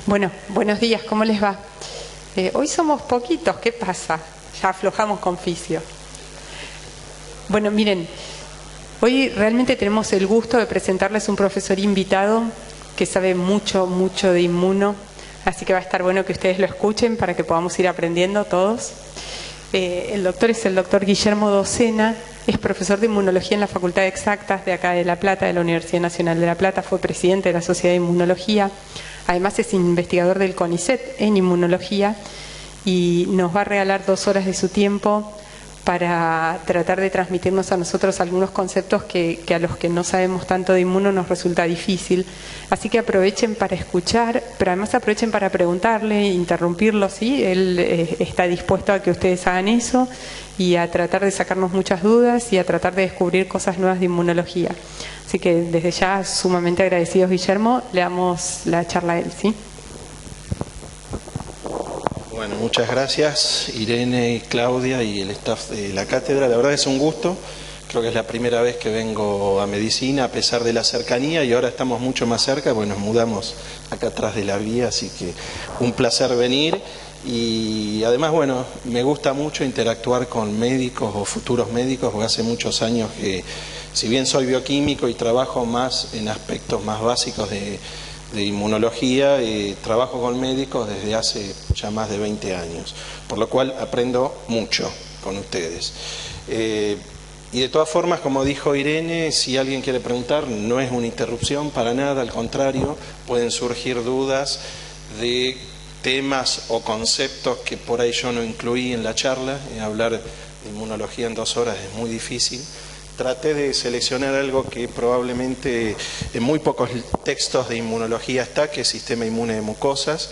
Bueno, buenos días, ¿cómo les va? Hoy somos poquitos, ¿qué pasa? Ya aflojamos con fisio. Bueno, miren, hoy realmente tenemos el gusto de presentarles un profesor invitado que sabe mucho de inmuno, así que va a estar bueno que ustedes lo escuchen para que podamos ir aprendiendo todos. El doctor es el doctor Guillermo Docena, es profesor de inmunología en la Facultad de Exactas de acá de La Plata, de la Universidad Nacional de La Plata, fue presidente de la Sociedad de Inmunología, además es investigador del CONICET en inmunología y nos va a regalar 2 horas de su tiempo para tratar de transmitirnos a nosotros algunos conceptos que a los que no sabemos tanto de inmuno nos resulta difícil. Así que aprovechen para escuchar, pero además aprovechen para preguntarle, interrumpirlo, ¿sí? Él está dispuesto a que ustedes hagan eso y a tratar de sacarnos muchas dudas y a tratar de descubrir cosas nuevas de inmunología. Así que desde ya sumamente agradecidos, Guillermo, le damos la charla a él, ¿sí? Bueno, muchas gracias Irene y Claudia y el staff de la cátedra. La verdad es un gusto, creo que es la primera vez que vengo a medicina a pesar de la cercanía y ahora estamos mucho más cerca, pues nos mudamos acá atrás de la vía, así que un placer venir y además, bueno, me gusta mucho interactuar con médicos o futuros médicos porque hace muchos años que, si bien soy bioquímico y trabajo más en aspectos más básicos de inmunología, trabajo con médicos desde hace ya más de 20 años, por lo cual aprendo mucho con ustedes. Y de todas formas, como dijo Irene, si alguien quiere preguntar, no es una interrupción para nada, al contrario, pueden surgir dudas de temas o conceptos que por ahí yo no incluí en la charla. Hablar de inmunología en 2 horas es muy difícil. Traté de seleccionar algo que probablemente en muy pocos textos de inmunología está, que es sistema inmune de mucosas,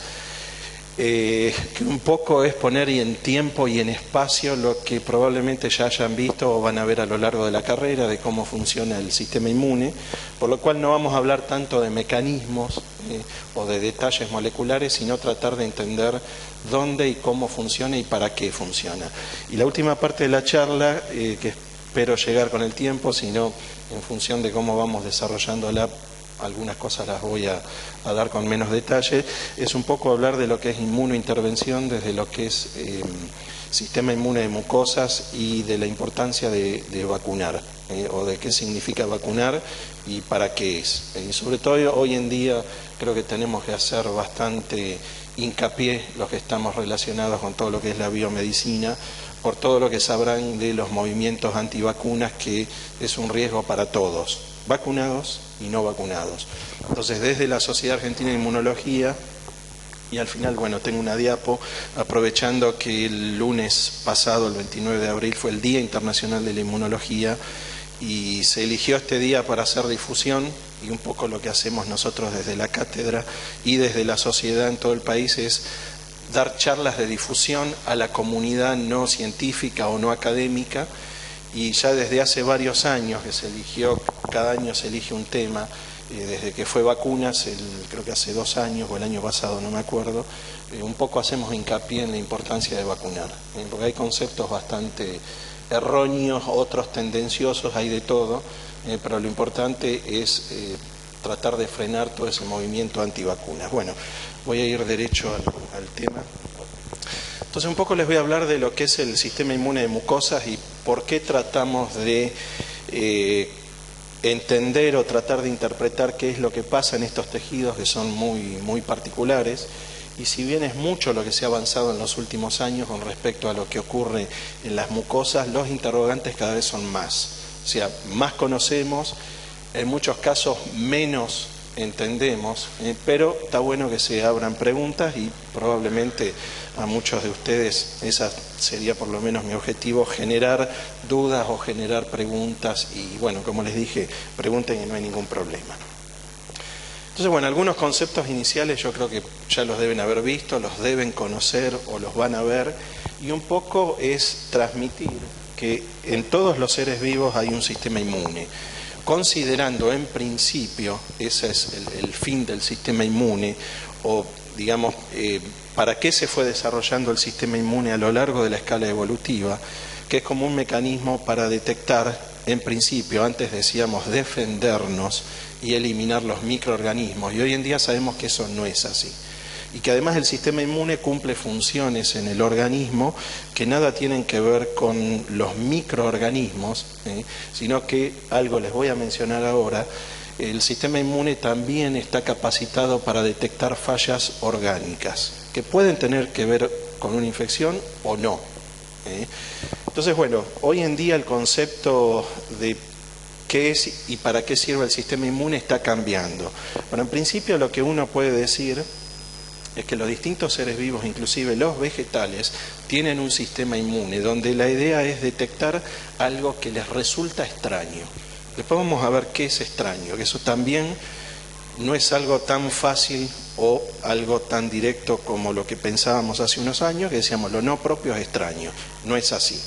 que un poco es poner en tiempo y en espacio lo que probablemente ya hayan visto o van a ver a lo largo de la carrera, de cómo funciona el sistema inmune, por lo cual no vamos a hablar tanto de mecanismos o de detalles moleculares, sino tratar de entender dónde y cómo funciona y para qué funciona. Y la última parte de la charla, que espero llegar con el tiempo, sino en función de cómo vamos desarrollándola, algunas cosas las voy a dar con menos detalle, es un poco hablar de lo que es inmunointervención, desde lo que es sistema inmune de mucosas y de la importancia de vacunar, o de qué significa vacunar y para qué es. Y sobre todo hoy en día creo que tenemos que hacer bastante hincapié los que estamos relacionados con todo lo que es la biomedicina, por todo lo que sabrán de los movimientos antivacunas, que es un riesgo para todos, vacunados y no vacunados. Entonces, desde la Sociedad Argentina de Inmunología, y al final, bueno, tengo una diapo, aprovechando que el lunes pasado, el 29 de abril, fue el Día Internacional de la Inmunología, y se eligió este día para hacer difusión, y un poco lo que hacemos nosotros desde la cátedra y desde la sociedad en todo el país es dar charlas de difusión a la comunidad no científica o no académica, y ya desde hace varios años que se eligió, cada año se elige un tema, desde que fue vacunas, creo que hace 2 años o el año pasado, no me acuerdo, un poco hacemos hincapié en la importancia de vacunar, porque hay conceptos bastante erróneos, otros tendenciosos, hay de todo, pero lo importante es tratar de frenar todo ese movimiento antivacunas. Bueno, voy a ir derecho al tema. Entonces un poco les voy a hablar de lo que es el sistema inmune de mucosas y por qué tratamos de entender o tratar de interpretar qué es lo que pasa en estos tejidos que son muy particulares. Y si bien es mucho lo que se ha avanzado en los últimos años con respecto a lo que ocurre en las mucosas, los interrogantes cada vez son más. O sea, más conocemos, en muchos casos menos entendemos, pero está bueno que se abran preguntas y probablemente a muchos de ustedes esa sería por lo menos mi objetivo, generar dudas o generar preguntas y bueno, como les dije, pregunten y no hay ningún problema. Entonces, bueno, algunos conceptos iniciales yo creo que ya los deben haber visto, los deben conocer o los van a ver, y un poco es transmitir que en todos los seres vivos hay un sistema inmune, considerando en principio, ese es el fin del sistema inmune, o digamos, para qué se fue desarrollando el sistema inmune a lo largo de la escala evolutiva, que es como un mecanismo para detectar, en principio, antes decíamos defendernos y eliminar los microorganismos, y hoy en día sabemos que eso no es así. y que además el sistema inmune cumple funciones en el organismo que nada tienen que ver con los microorganismos, sino que, algo les voy a mencionar ahora, el sistema inmune también está capacitado para detectar fallas orgánicas, que pueden tener que ver con una infección o no. Entonces, bueno, hoy en día el concepto de qué es y para qué sirve el sistema inmune está cambiando. Bueno, en principio lo que uno puede decir es que los distintos seres vivos, inclusive los vegetales, tienen un sistema inmune donde la idea es detectar algo que les resulta extraño. Después vamos a ver qué es extraño, que eso también no es algo tan fácil o algo tan directo como lo que pensábamos hace unos años, que decíamos lo no propio es extraño. No es así.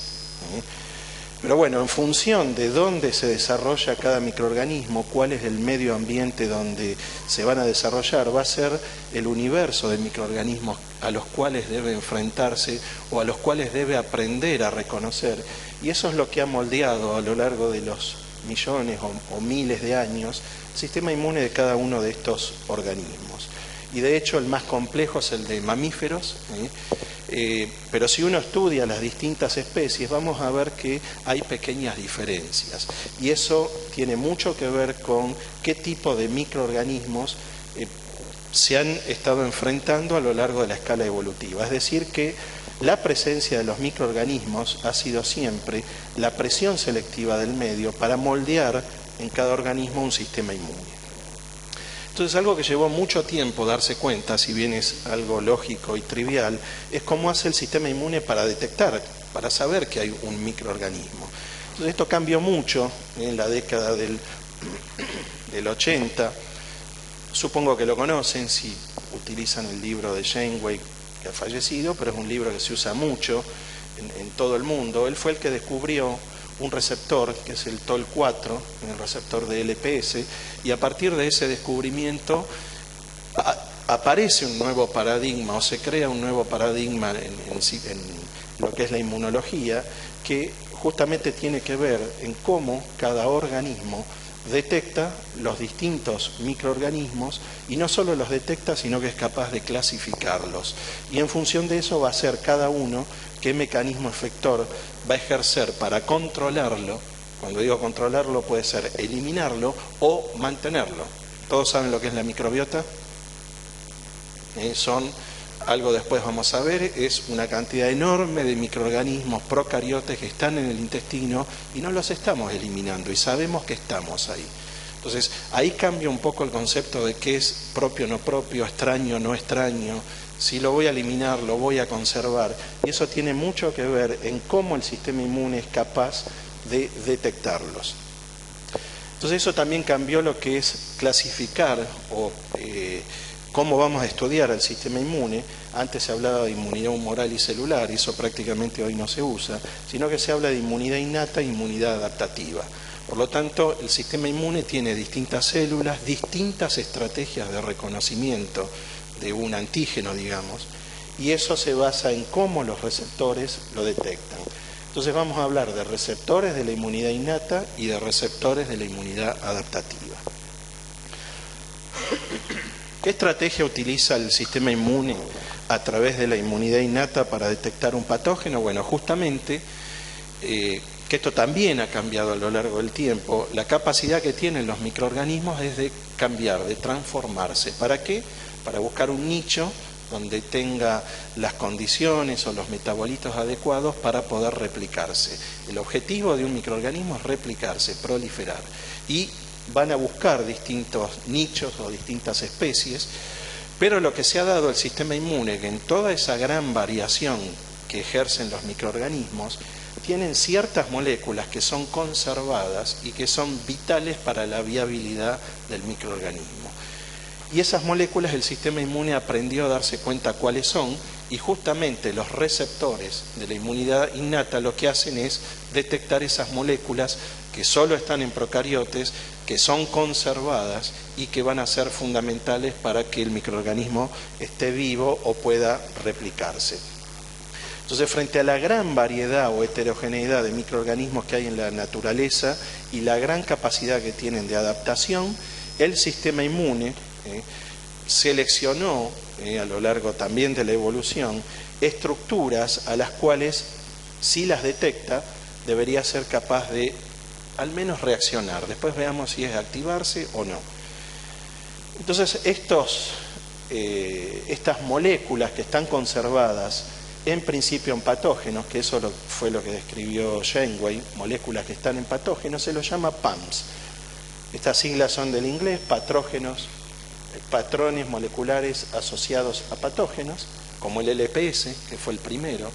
Pero bueno, en función de dónde se desarrolla cada microorganismo, cuál es el medio ambiente donde se van a desarrollar, va a ser el universo de microorganismos a los cuales debe enfrentarse o a los cuales debe aprender a reconocer. Y eso es lo que ha moldeado a lo largo de los millones o miles de años el sistema inmune de cada uno de estos organismos. Y de hecho el más complejo es el de mamíferos, pero si uno estudia las distintas especies vamos a ver que hay pequeñas diferencias. Y eso tiene mucho que ver con qué tipo de microorganismos se han estado enfrentando a lo largo de la escala evolutiva. Es decir, que la presencia de los microorganismos ha sido siempre la presión selectiva del medio para moldear en cada organismo un sistema inmune. Entonces, algo que llevó mucho tiempo darse cuenta, si bien es algo lógico y trivial, es cómo hace el sistema inmune para detectar, para saber que hay un microorganismo. Entonces, esto cambió mucho en la década del 80. Supongo que lo conocen si utilizan el libro de Janeway, que ha fallecido, pero es un libro que se usa mucho en todo el mundo. Él fue el que descubrió un receptor, que es el TOL4, el receptor de LPS, y a partir de ese descubrimiento aparece un nuevo paradigma, o se crea un nuevo paradigma en lo que es la inmunología, que justamente tiene que ver en cómo cada organismo detecta los distintos microorganismos, y no solo los detecta, sino que es capaz de clasificarlos. Y en función de eso va a ser cada uno qué mecanismo efector va a ejercer para controlarlo. Cuando digo controlarlo puede ser eliminarlo o mantenerlo. ¿Todos saben lo que es la microbiota? Algo después vamos a ver, es una cantidad enorme de microorganismos procariotes que están en el intestino y no los estamos eliminando y sabemos que estamos ahí. Entonces, ahí cambia un poco el concepto de qué es propio, no propio, extraño, no extraño, si lo voy a eliminar, lo voy a conservar, y eso tiene mucho que ver en cómo el sistema inmune es capaz de detectarlos. Entonces, eso también cambió lo que es clasificar o cómo vamos a estudiar el sistema inmune. Antes se hablaba de inmunidad humoral y celular, y eso prácticamente hoy no se usa, sino que se habla de inmunidad innata e inmunidad adaptativa. Por lo tanto, el sistema inmune tiene distintas células, distintas estrategias de reconocimiento de un antígeno, digamos, y eso se basa en cómo los receptores lo detectan. Entonces vamos a hablar de receptores de la inmunidad innata y de receptores de la inmunidad adaptativa. ¿Qué estrategia utiliza el sistema inmune a través de la inmunidad innata para detectar un patógeno? Bueno, justamente, que esto también ha cambiado a lo largo del tiempo, la capacidad que tienen los microorganismos es de cambiar, de transformarse. ¿Para qué? Para buscar un nicho donde tenga las condiciones o los metabolitos adecuados para poder replicarse. El objetivo de un microorganismo es replicarse, proliferar. Y van a buscar distintos nichos o distintas especies, pero lo que se ha dado al sistema inmune, que en toda esa gran variación que ejercen los microorganismos, tienen ciertas moléculas que son conservadas y que son vitales para la viabilidad del microorganismo. Y esas moléculas el sistema inmune aprendió a darse cuenta cuáles son, y justamente los receptores de la inmunidad innata lo que hacen es detectar esas moléculas que solo están en procariotes, que son conservadas y que van a ser fundamentales para que el microorganismo esté vivo o pueda replicarse. Entonces, frente a la gran variedad o heterogeneidad de microorganismos que hay en la naturaleza y la gran capacidad que tienen de adaptación, el sistema inmune seleccionó a lo largo también de la evolución estructuras a las cuales, si las detecta, debería ser capaz de al menos reaccionar. Después veamos si es activarse o no. Entonces, estas moléculas que están conservadas en principio en patógenos, que eso fue lo que describió Janeway, moléculas que están en patógenos, se los llama PAMs. Estas siglas son del inglés, patrones moleculares asociados a patógenos, como el LPS, que fue el primero,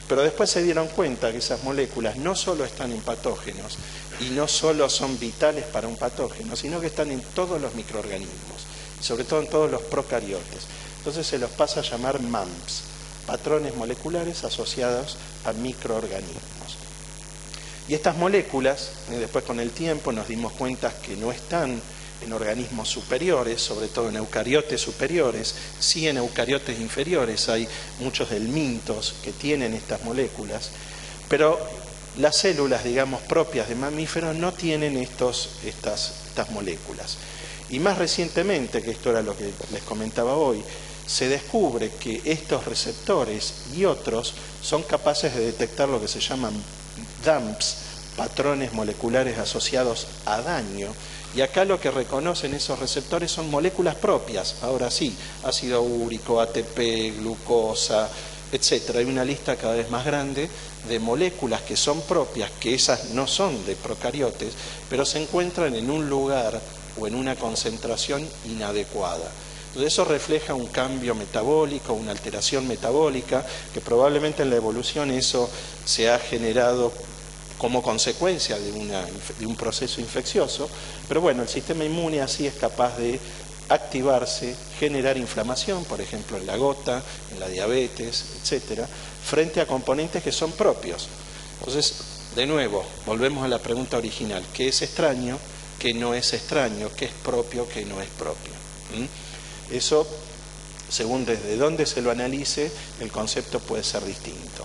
pero después se dieron cuenta que esas moléculas no solo están en patógenos y no solo son vitales para un patógeno, sino que están en todos los microorganismos, y sobre todo en todos los procariotes. Entonces se los pasa a llamar MAMS, patrones moleculares asociados a microorganismos. Y estas moléculas, después con el tiempo nos dimos cuenta que no están en organismos superiores, sobre todo en eucariotes superiores, sí en eucariotes inferiores hay muchos helmintos que tienen estas moléculas, pero las células, digamos, propias de mamíferos no tienen estas moléculas. Y más recientemente, que esto era lo que les comentaba hoy, se descubre que estos receptores y otros son capaces de detectar lo que se llaman DAMPs, patrones moleculares asociados a daño, y acá lo que reconocen esos receptores son moléculas propias, ahora sí, ácido úrico, ATP, glucosa, etcétera. Hay una lista cada vez más grande de moléculas que son propias, que esas no son de procariotes, pero se encuentran en un lugar o en una concentración inadecuada. Entonces eso refleja un cambio metabólico, una alteración metabólica, que probablemente en la evolución eso se ha generado como consecuencia de un proceso infeccioso, pero bueno, el sistema inmune así es capaz de activarse, generar inflamación, por ejemplo en la gota, en la diabetes, etcétera, frente a componentes que son propios. Entonces, de nuevo, volvemos a la pregunta original: ¿qué es extraño? ¿Qué no es extraño? ¿Qué es propio? ¿Qué no es propio? Eso, según desde dónde se lo analice, el concepto puede ser distinto.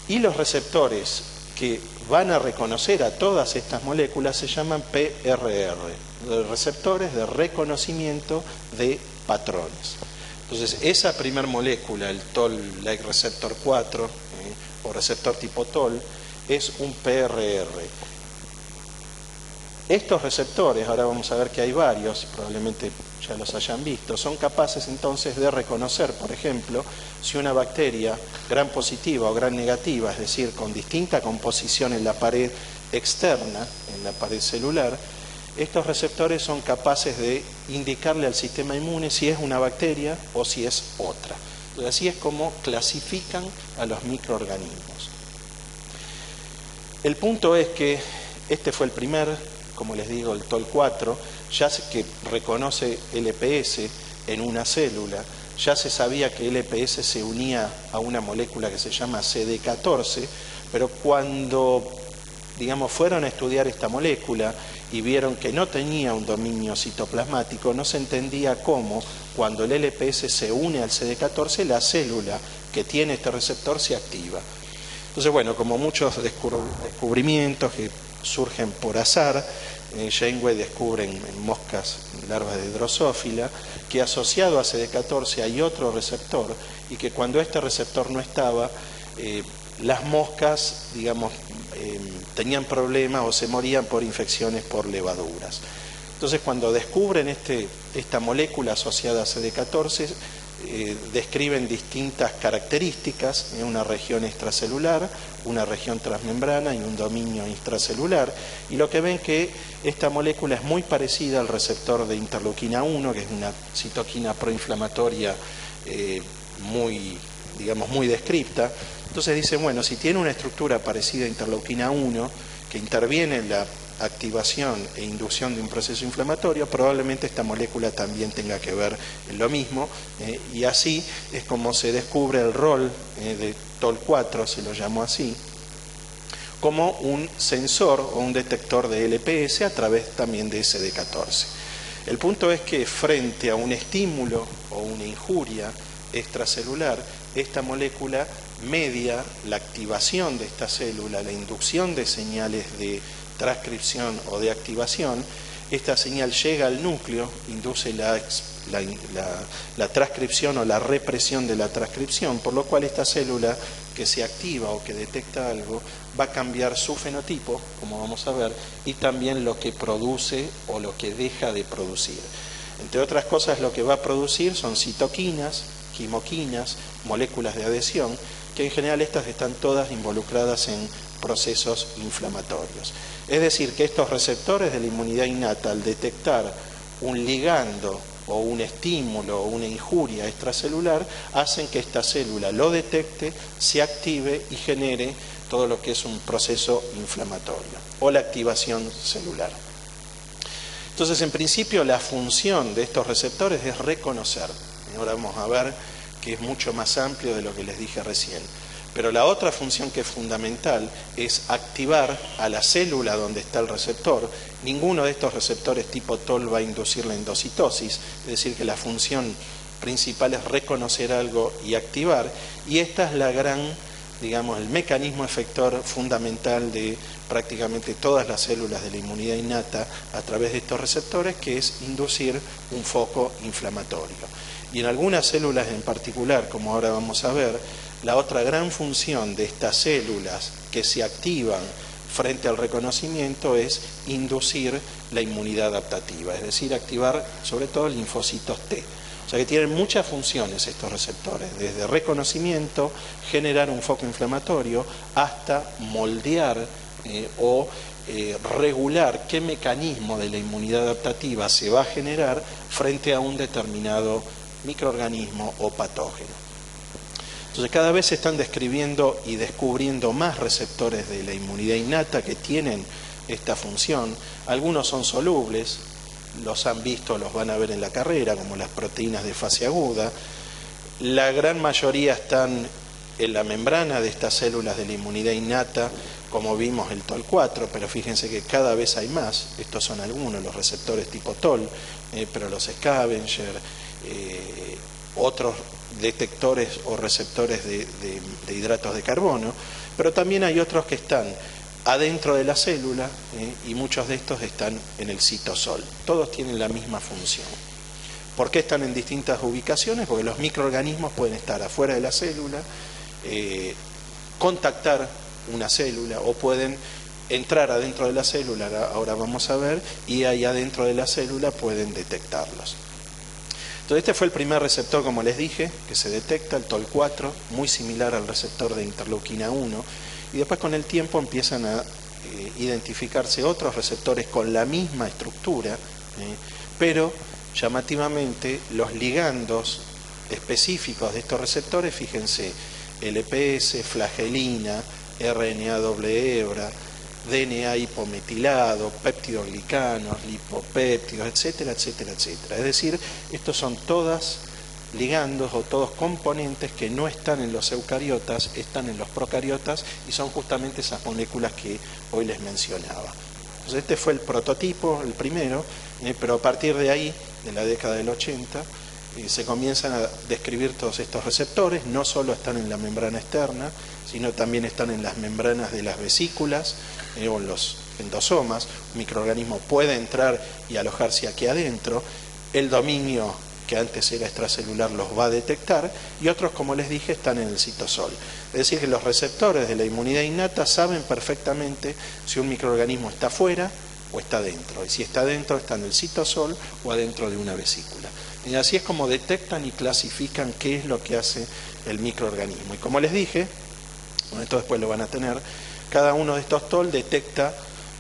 Y los receptores que van a reconocer a todas estas moléculas se llaman PRR, receptores de reconocimiento de patrones. Entonces, esa primer molécula, el Toll-like receptor 4, o receptor tipo Toll, es un PRR. Estos receptores, ahora vamos a ver que hay varios, probablemente ya los hayan visto, son capaces entonces de reconocer, por ejemplo, si una bacteria gram positiva o gram negativa, es decir, con distinta composición en la pared externa, en la pared celular, estos receptores son capaces de indicarle al sistema inmune si es una bacteria o si es otra. Entonces, así es como clasifican a los microorganismos. El punto es que este fue el primer, como les digo, el Toll-4, ya que reconoce LPS en una célula, ya se sabía que LPS se unía a una molécula que se llama CD14, pero cuando, digamos, fueron a estudiar esta molécula y vieron que no tenía un dominio citoplasmático, no se entendía cómo, cuando el LPS se une al CD14, la célula que tiene este receptor se activa. Entonces, bueno, como muchos descubrimientos que surgen por azar, Janeway descubre en moscas, larvas de Drosophila, que asociado a CD14 hay otro receptor, y que cuando este receptor no estaba, las moscas, digamos, tenían problemas o se morían por infecciones por levaduras. Entonces, cuando descubren esta molécula asociada a CD14, describen distintas características, una región extracelular, una región transmembrana y un dominio intracelular, y lo que ven que esta molécula es muy parecida al receptor de interleuquina 1, que es una citoquina proinflamatoria muy descripta. Entonces dicen, bueno, si tiene una estructura parecida a interleuquina 1, que interviene en la activación e inducción de un proceso inflamatorio, probablemente esta molécula también tenga que ver en lo mismo, y así es como se descubre el rol de Toll-4, se lo llamó así, como un sensor o un detector de LPS a través también de CD14. El punto es que frente a un estímulo o una injuria extracelular, esta molécula media la activación de esta célula, la inducción de señales de transcripción o de activación. Esta señal llega al núcleo, induce la la transcripción o la represión de la transcripción, por lo cual esta célula que se activa o que detecta algo va a cambiar su fenotipo, como vamos a ver, y también lo que produce o lo que deja de producir. Entre otras cosas, lo que va a producir son citoquinas, quimoquinas, moléculas de adhesión, que en general estas están todas involucradas en procesos inflamatorios. Es decir, que estos receptores de la inmunidad innata, al detectar un ligando o un estímulo o una injuria extracelular, hacen que esta célula lo detecte, se active y genere todo lo que es un proceso inflamatorio o la activación celular. Entonces, en principio, la función de estos receptores es reconocer. Ahora vamos a ver que es mucho más amplio de lo que les dije recién. Pero la otra función que es fundamental es activar a la célula donde está el receptor. Ninguno de estos receptores tipo TOL va a inducir la endocitosis, es decir, que la función principal es reconocer algo y activar. Y esta es la gran, digamos, el mecanismo efector fundamental de prácticamente todas las células de la inmunidad innata a través de estos receptores, que es inducir un foco inflamatorio. Y en algunas células en particular, como ahora vamos a ver, la otra gran función de estas células que se activan frente al reconocimiento es inducir la inmunidad adaptativa, es decir, activar sobre todo linfocitos T. O sea que tienen muchas funciones estos receptores, desde reconocimiento, generar un foco inflamatorio, hasta moldear o regular qué mecanismo de la inmunidad adaptativa se va a generar frente a un determinado microorganismo o patógeno. Entonces cada vez se están describiendo y descubriendo más receptores de la inmunidad innata que tienen esta función. Algunos son solubles, los han visto, los van a ver en la carrera, como las proteínas de fase aguda. La gran mayoría están en la membrana de estas células de la inmunidad innata, como vimos el TOL4, pero fíjense que cada vez hay más. Estos son algunos, los receptores tipo TOL, pero los scavenger, otros detectores o receptores de hidratos de carbono, pero también hay otros que están adentro de la célula y muchos de estos están en el citosol. Todos tienen la misma función. ¿Por qué están en distintas ubicaciones? Porque los microorganismos pueden estar afuera de la célula, contactar una célula, o pueden entrar adentro de la célula, ahora vamos a ver, y ahí adentro de la célula pueden detectarlos. Entonces este fue el primer receptor, como les dije, que se detecta, el TOL4, muy similar al receptor de interleuquina 1, y después con el tiempo empiezan a identificarse otros receptores con la misma estructura, pero llamativamente los ligandos específicos de estos receptores, fíjense, LPS, flagelina, RNA doble hebra, DNA hipometilado, péptidoglicanos, lipopéptidos, etcétera, etcétera, etcétera. Es decir, estos son todas ligandos o todos componentes que no están en los eucariotas, están en los procariotas, y son justamente esas moléculas que hoy les mencionaba. Entonces este fue el prototipo, el primero, pero a partir de ahí, de la década del 80, se comienzan a describir todos estos receptores. No solo están en la membrana externa, sino también están en las membranas de las vesículas o en los endosomas. Un microorganismo puede entrar y alojarse aquí adentro. El dominio que antes era extracelular los va a detectar, y otros, como les dije, están en el citosol. Es decir, que los receptores de la inmunidad innata saben perfectamente si un microorganismo está fuera o está dentro, y si está dentro está en el citosol o adentro de una vesícula. Y así es como detectan y clasifican qué es lo que hace el microorganismo. Y como les dije, esto después lo van a tener, cada uno de estos TOL detecta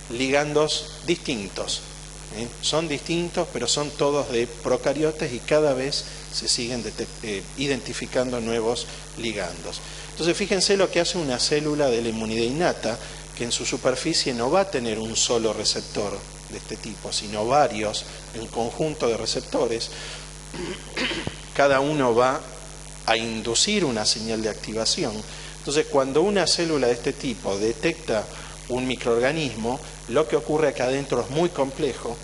ligandos distintos. Son distintos, pero son todos de procariotes, y cada vez se siguen identificando nuevos ligandos. Entonces fíjense lo que hace una célula de la inmunidad innata, que en su superficie no va a tener un solo receptor de este tipo, sino varios, un conjunto de receptores. Cada uno va a inducir una señal de activación. Entonces, cuando una célula de este tipo detecta un microorganismo, lo que ocurre acá adentro es muy complejo.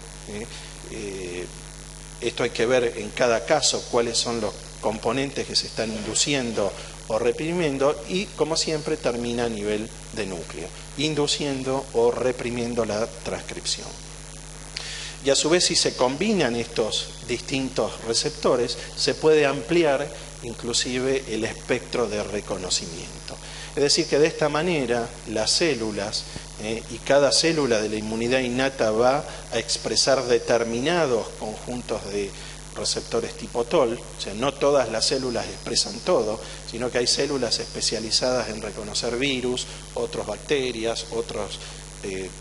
Esto hay que ver en cada caso cuáles son los componentes que se están induciendo o reprimiendo, y como siempre termina a nivel de núcleo, induciendo o reprimiendo la transcripción. Y a su vez, si se combinan estos distintos receptores, se puede ampliar inclusive el espectro de reconocimiento. Es decir, que de esta manera las células, y cada célula de la inmunidad innata va a expresar determinados conjuntos de receptores tipo TOL, o sea, no todas las células expresan todo, sino que hay células especializadas en reconocer virus, otras bacterias, otros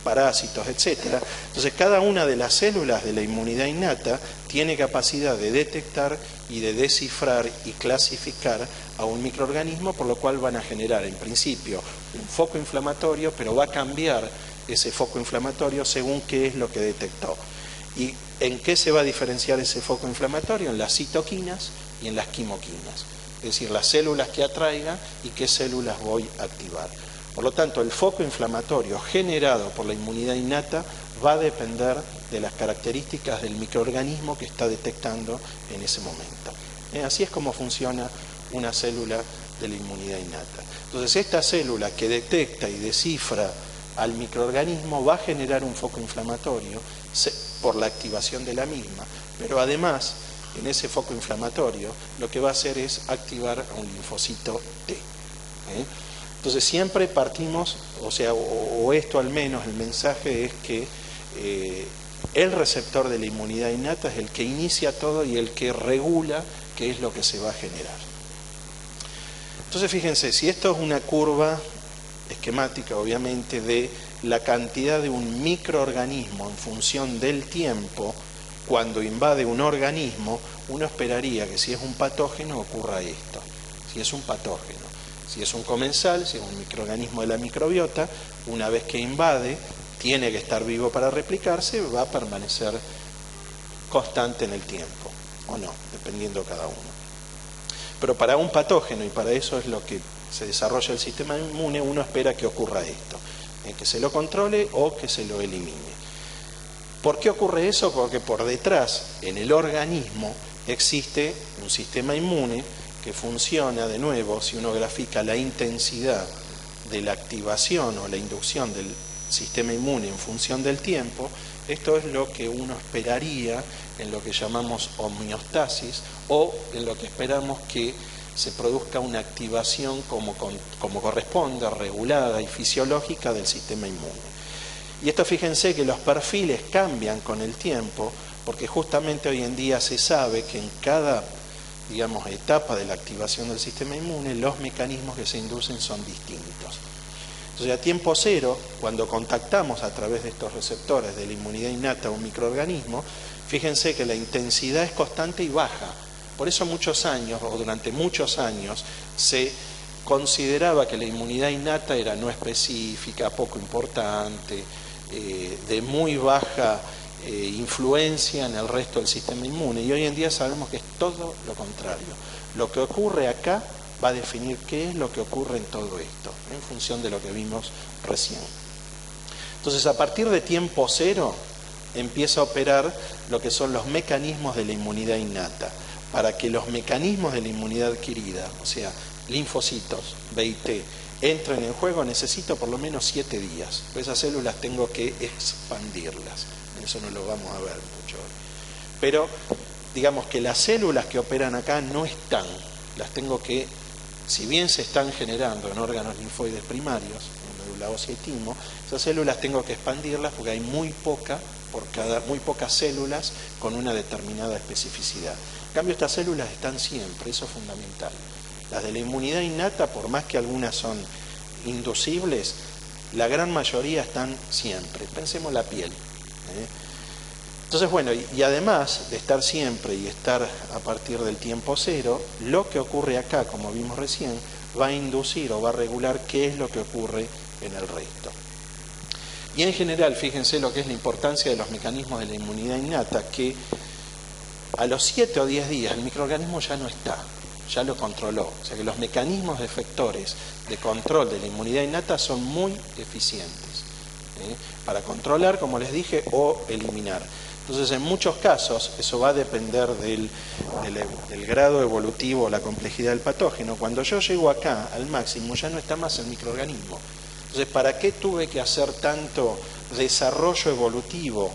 parásitos, etc. Entonces, cada una de las células de la inmunidad innata tiene capacidad de detectar y de descifrar y clasificar a un microorganismo, por lo cual van a generar, en principio, un foco inflamatorio, pero va a cambiar ese foco inflamatorio según qué es lo que detectó. ¿Y en qué se va a diferenciar ese foco inflamatorio? En las citoquinas y en las quimoquinas. Es decir, las células que atraigan y qué células voy a activar. Por lo tanto, el foco inflamatorio generado por la inmunidad innata va a depender de las características del microorganismo que está detectando en ese momento. Así es como funciona una célula de la inmunidad innata. Entonces, esta célula que detecta y descifra al microorganismo va a generar un foco inflamatorio por la activación de la misma, pero además, en ese foco inflamatorio, lo que va a hacer es activar a un linfocito T. Entonces siempre partimos, o esto al menos, el mensaje es que el receptor de la inmunidad innata es el que inicia todo y el que regula qué es lo que se va a generar. Entonces fíjense, si esto es una curva esquemática, obviamente, de la cantidad de un microorganismo en función del tiempo, cuando invade un organismo, uno esperaría que si es un patógeno ocurra esto, si es un patógeno. Si es un comensal, si es un microorganismo de la microbiota, una vez que invade, tiene que estar vivo para replicarse, va a permanecer constante en el tiempo, o no, dependiendo cada uno. Pero para un patógeno, y para eso es lo que se desarrolla el sistema inmune, uno espera que ocurra esto, que se lo controle o que se lo elimine. ¿Por qué ocurre eso? Porque por detrás, en el organismo, existe un sistema inmune que funciona, de nuevo, si uno grafica la intensidad de la activación o la inducción del sistema inmune en función del tiempo, esto es lo que uno esperaría en lo que llamamos homeostasis, o en lo que esperamos que se produzca una activación como corresponde, regulada y fisiológica del sistema inmune. Y esto, fíjense que los perfiles cambian con el tiempo, porque justamente hoy en día se sabe que en cada etapa de la activación del sistema inmune, los mecanismos que se inducen son distintos. Entonces, a tiempo cero, cuando contactamos a través de estos receptores de la inmunidad innata a un microorganismo, fíjense que la intensidad es constante y baja. Por eso muchos años, o durante muchos años, se consideraba que la inmunidad innata era no específica, poco importante, de muy baja influencia en el resto del sistema inmune, y hoy en día sabemos que es todo lo contrario. Lo que ocurre acá va a definir qué es lo que ocurre en todo esto, en función de lo que vimos recién. Entonces, a partir de tiempo cero empieza a operar lo que son los mecanismos de la inmunidad innata. Para que los mecanismos de la inmunidad adquirida, o sea, linfocitos, B y T, entren en juego, necesito por lo menos 7 días. Esas células tengo que expandirlas. Eso no lo vamos a ver mucho hoy. Pero digamos que las células que operan acá no están, las tengo que, si bien se están generando en órganos linfoides primarios, en médula ósea y timo, esas células tengo que expandirlas porque hay muy pocas células con una determinada especificidad. En cambio, estas células están siempre, eso es fundamental. Las de la inmunidad innata, por más que algunas son inducibles, la gran mayoría están siempre. Pensemos la piel. Entonces, bueno, y además de estar siempre y estar a partir del tiempo cero, lo que ocurre acá, como vimos recién, va a inducir o va a regular qué es lo que ocurre en el resto. Y en general, fíjense lo que es la importancia de los mecanismos de la inmunidad innata, que a los 7 o 10 días el microorganismo ya no está, ya lo controló. O sea que los mecanismos efectores de control de la inmunidad innata son muy eficientes para controlar, como les dije, o eliminar. Entonces, en muchos casos, eso va a depender del grado evolutivo o la complejidad del patógeno. Cuando yo llego acá, al máximo, ya no está más el microorganismo. Entonces, ¿para qué tuve que hacer tanto desarrollo evolutivo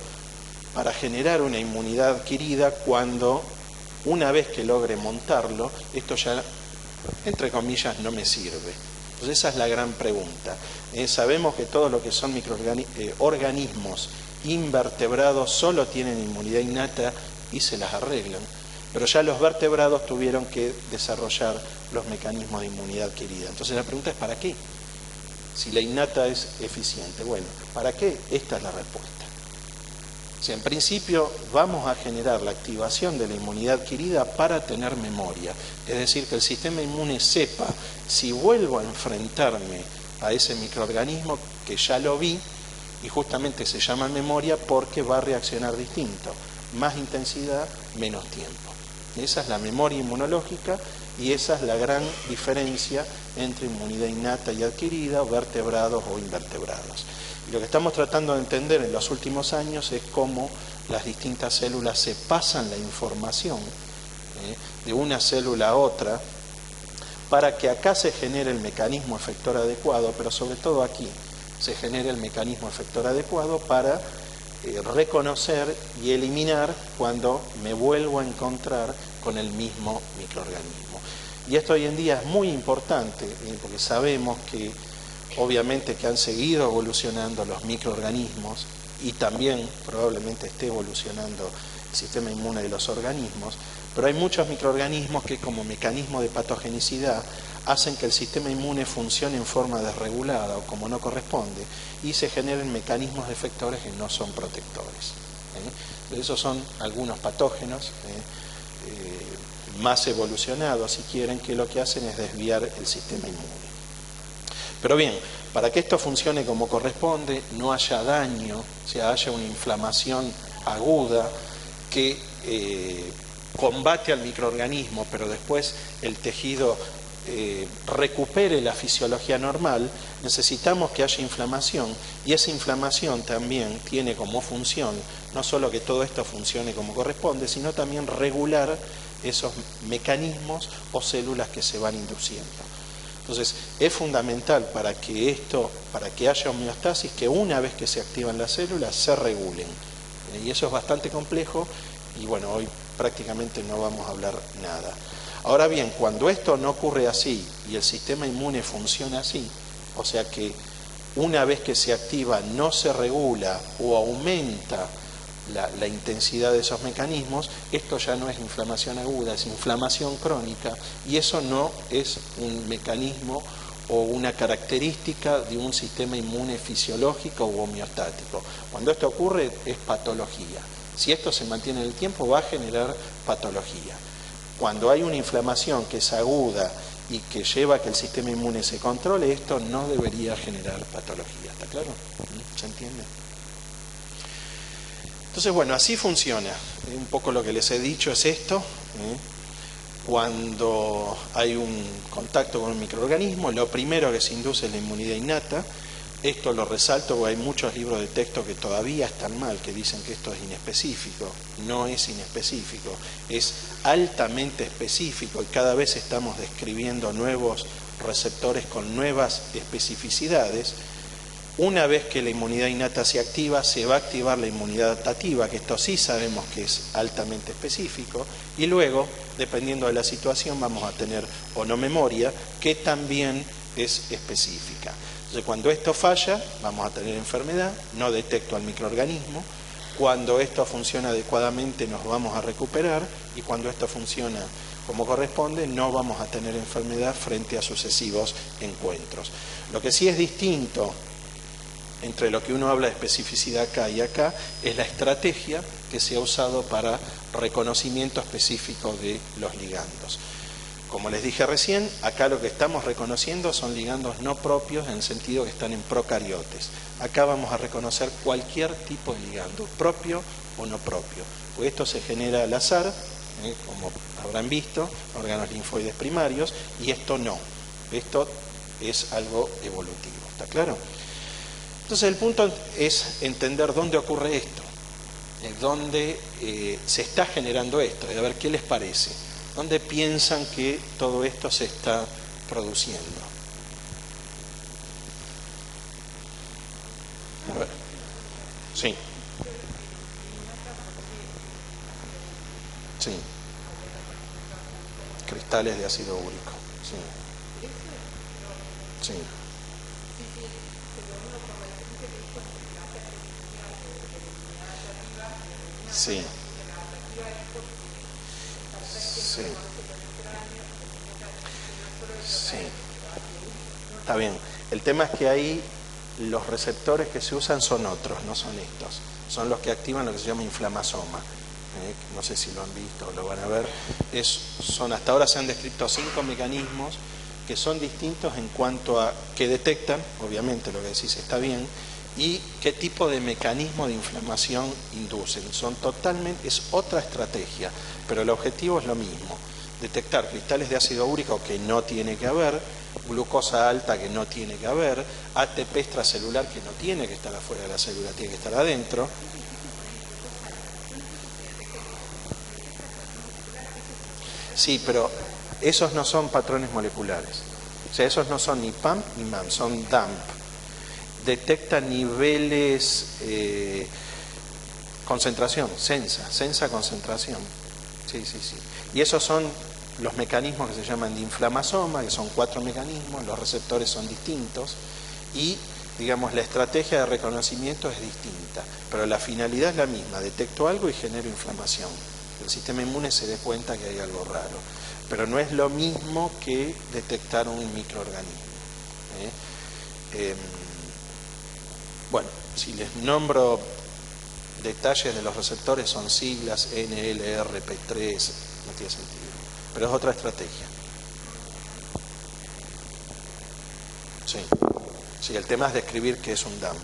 para generar una inmunidad adquirida cuando, una vez que logre montarlo, esto ya, entre comillas, no me sirve? Entonces esa es la gran pregunta. Sabemos que todo lo que son organismos invertebrados solo tienen inmunidad innata y se las arreglan, pero ya los vertebrados tuvieron que desarrollar los mecanismos de inmunidad adquirida. Entonces la pregunta es ¿para qué? Si la innata es eficiente. Bueno, ¿para qué? Esta es la respuesta. O sea, en principio vamos a generar la activación de la inmunidad adquirida para tener memoria. Es decir, que el sistema inmune sepa si vuelvo a enfrentarme a ese microorganismo que ya lo vi, y justamente se llama memoria porque va a reaccionar distinto. Más intensidad, menos tiempo. Esa es la memoria inmunológica y esa es la gran diferencia entre inmunidad innata y adquirida, vertebrados o invertebrados. Y lo que estamos tratando de entender en los últimos años es cómo las distintas células se pasan la información de una célula a otra para que acá se genere el mecanismo efector adecuado, pero sobre todo aquí se genere el mecanismo efector adecuado para reconocer y eliminar cuando me vuelvo a encontrar con el mismo microorganismo. Y esto hoy en día es muy importante, porque sabemos que obviamente que han seguido evolucionando los microorganismos y también probablemente esté evolucionando el sistema inmune de los organismos, pero hay muchos microorganismos que como mecanismo de patogenicidad hacen que el sistema inmune funcione en forma desregulada o como no corresponde y se generen mecanismos efectores que no son protectores. Esos son algunos patógenos más evolucionados, si quieren, que lo que hacen es desviar el sistema inmune. Pero bien, para que esto funcione como corresponde, no haya daño, o sea, haya una inflamación aguda que combate al microorganismo, pero después el tejido recupere la fisiología normal, necesitamos que haya inflamación, y esa inflamación también tiene como función no solo que todo esto funcione como corresponde, sino también regular esos mecanismos o células que se van induciendo. Entonces, es fundamental para que haya homeostasis, que una vez que se activan las células se regulen. Y eso es bastante complejo y bueno, hoy prácticamente no vamos a hablar nada. Ahora bien, cuando esto no ocurre así y el sistema inmune funciona así, o sea que una vez que se activa no se regula o aumenta la intensidad de esos mecanismos, esto ya no es inflamación aguda, es inflamación crónica, y eso no es un mecanismo o una característica de un sistema inmune fisiológico u homeostático. Cuando esto ocurre es patología. Si esto se mantiene en el tiempo va a generar patología. Cuando hay una inflamación que es aguda y que lleva a que el sistema inmune se controle, esto no debería generar patología. ¿Está claro? ¿Se entiende? Entonces, bueno, así funciona. Un poco lo que les he dicho es esto. Cuando hay un contacto con un microorganismo, lo primero que se induce es la inmunidad innata. Esto lo resalto porque hay muchos libros de texto que todavía están mal, que dicen que esto es inespecífico. No es inespecífico, es altamente específico y cada vez estamos describiendo nuevos receptores con nuevas especificidades. Una vez que la inmunidad innata se activa, se va a activar la inmunidad adaptativa, que esto sí sabemos que es altamente específico, y luego, dependiendo de la situación, vamos a tener o no memoria, que también es específica. Entonces, cuando esto falla, vamos a tener enfermedad, no detecto al microorganismo. Cuando esto funciona adecuadamente, nos vamos a recuperar, y cuando esto funciona como corresponde, no vamos a tener enfermedad frente a sucesivos encuentros. Lo que sí es distinto entre lo que uno habla de especificidad acá y acá es la estrategia que se ha usado para reconocimiento específico de los ligandos. Como les dije recién, acá lo que estamos reconociendo son ligandos no propios en el sentido que están en procariotes. Acá vamos a reconocer cualquier tipo de ligando, propio o no propio, porque esto se genera al azar, como habrán visto, órganos linfoides primarios, y esto no. Esto es algo evolutivo, ¿está claro? Entonces el punto es entender dónde ocurre esto, dónde se está generando esto, y a ver qué les parece, dónde piensan que todo esto se está produciendo. A ver. Sí. cristales de ácido úrico. Sí. Sí. Sí. Sí. Sí. Está bien. El tema es que ahí los receptores que se usan son otros, no son estos. Son los que activan lo que se llama inflamasoma. No sé si lo han visto o lo van a ver. Hasta ahora se han descrito 5 mecanismos que son distintos en cuanto a que detectan, obviamente lo que decís está bien, y qué tipo de mecanismo de inflamación inducen. Es otra estrategia, pero el objetivo es lo mismo: detectar cristales de ácido úrico que no tiene que haber, glucosa alta que no tiene que haber, ATP extracelular que no tiene que estar afuera de la célula, tiene que estar adentro. Sí, pero esos no son patrones moleculares. O sea, esos no son ni PAMP ni MAM, son DAMP. Detectan niveles, concentración, sensa concentración. Sí. Y esos son los mecanismos que se llaman de inflamasoma, que son 4 mecanismos, los receptores son distintos y, digamos, la estrategia de reconocimiento es distinta, pero la finalidad es la misma: detecto algo y genero inflamación. El sistema inmune se dé cuenta que hay algo raro, pero no es lo mismo que detectar un microorganismo. Bueno, si les nombro detalles de los receptores, son siglas, NLRP3, no tiene sentido, pero es otra estrategia. Sí, el tema es describir qué es un DAMP.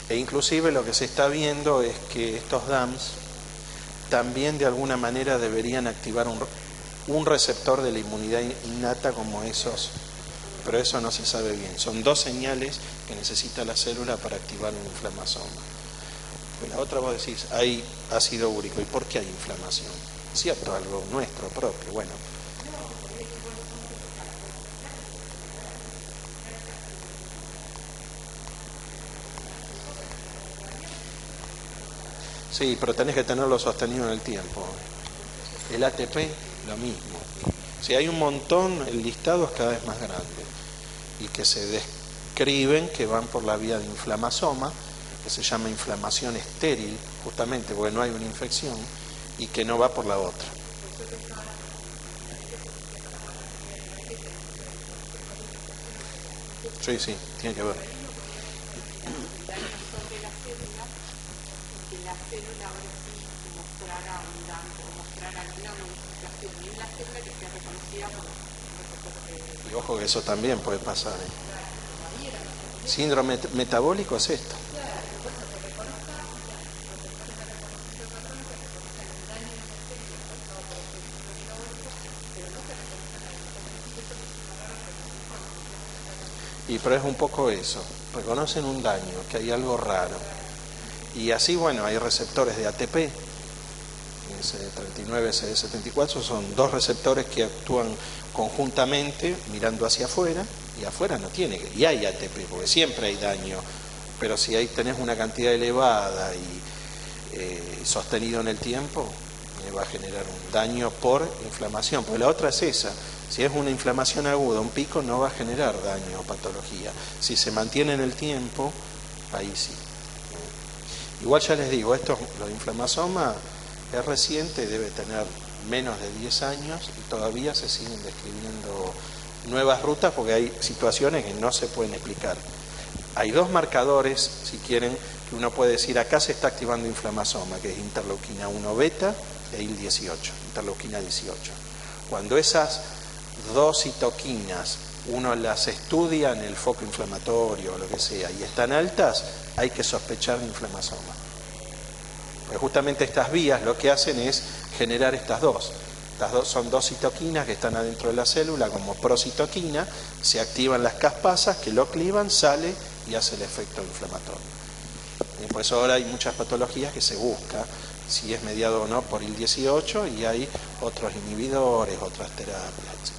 E inclusive lo que se está viendo es que estos DAMPs también de alguna manera deberían activar un receptor de la inmunidad innata como esos, pero eso no se sabe bien. Son 2 señales que necesita la célula para activar un inflamasoma. La otra, vos decís, hay ácido úrico. ¿Y por qué hay inflamación? Cierto, algo nuestro propio. Bueno. Sí, pero tenés que tenerlo sostenido en el tiempo. El ATP, lo mismo. Si hay un montón, el listado es cada vez más grande. Y que se describen que van por la vía de inflamasoma, que se llama inflamación estéril, justamente porque no hay una infección, y que no va por la otra. Sí, tiene que ver. Y ojo que eso también puede pasar. Síndrome metabólico es esto. Pero es un poco eso. Reconocen un daño, que hay algo raro. Y así, bueno, hay receptores de ATP. CD39, CD74 son 2 receptores que actúan conjuntamente mirando hacia afuera, y afuera no tiene, y hay ATP, porque siempre hay daño, pero si ahí tenés una cantidad elevada y sostenido en el tiempo, va a generar un daño por inflamación, porque la otra es esa: si es una inflamación aguda, un pico, no va a generar daño o patología. Si se mantiene en el tiempo, ahí sí. Igual ya les digo, lo de inflamasoma es reciente, debe tener menos de 10 años y todavía se siguen describiendo nuevas rutas porque hay situaciones que no se pueden explicar. Hay 2 marcadores, si quieren, que uno puede decir: acá se está activando inflamasoma, que es interleuquina 1 beta e IL-18, interleuquina 18. Cuando esas 2 citoquinas uno las estudia en el foco inflamatorio o lo que sea y están altas, hay que sospechar de inflamasoma. Porque justamente estas vías lo que hacen es generar estas dos. Estas dos son 2 citoquinas que están adentro de la célula como procitoquina, se activan las caspasas que lo clivan, sale y hace el efecto inflamatorio. Y por eso ahora hay muchas patologías que se busca si es mediado o no por IL-18 y hay otros inhibidores, otras terapias, etc.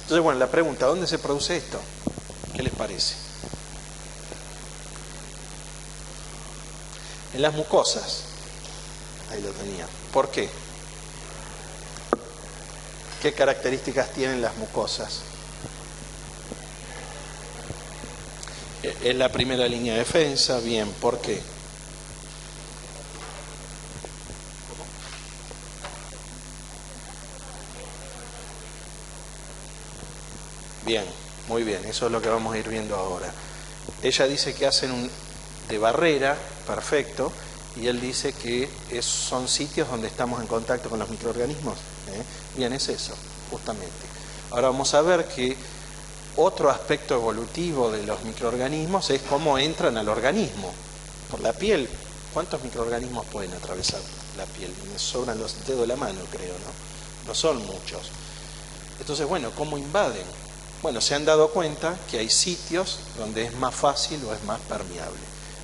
Entonces, bueno, la pregunta: ¿dónde se produce esto? ¿Qué les parece? En las mucosas. Ahí lo tenía. ¿Por qué? ¿Qué características tienen las mucosas? Es la primera línea de defensa, bien, ¿por qué? Bien, muy bien, eso es lo que vamos a ir viendo ahora. Ella dice que hacen de barrera, perfecto, y él dice que son sitios donde estamos en contacto con los microorganismos. Bien, es eso, justamente. Ahora vamos a ver que otro aspecto evolutivo de los microorganismos es cómo entran al organismo. Por la piel, ¿cuántos microorganismos pueden atravesar la piel? Me sobran los dedos de la mano, creo, ¿no? No son muchos. Entonces, bueno, ¿cómo invaden? Bueno, se han dado cuenta que hay sitios donde es más fácil o es más permeable.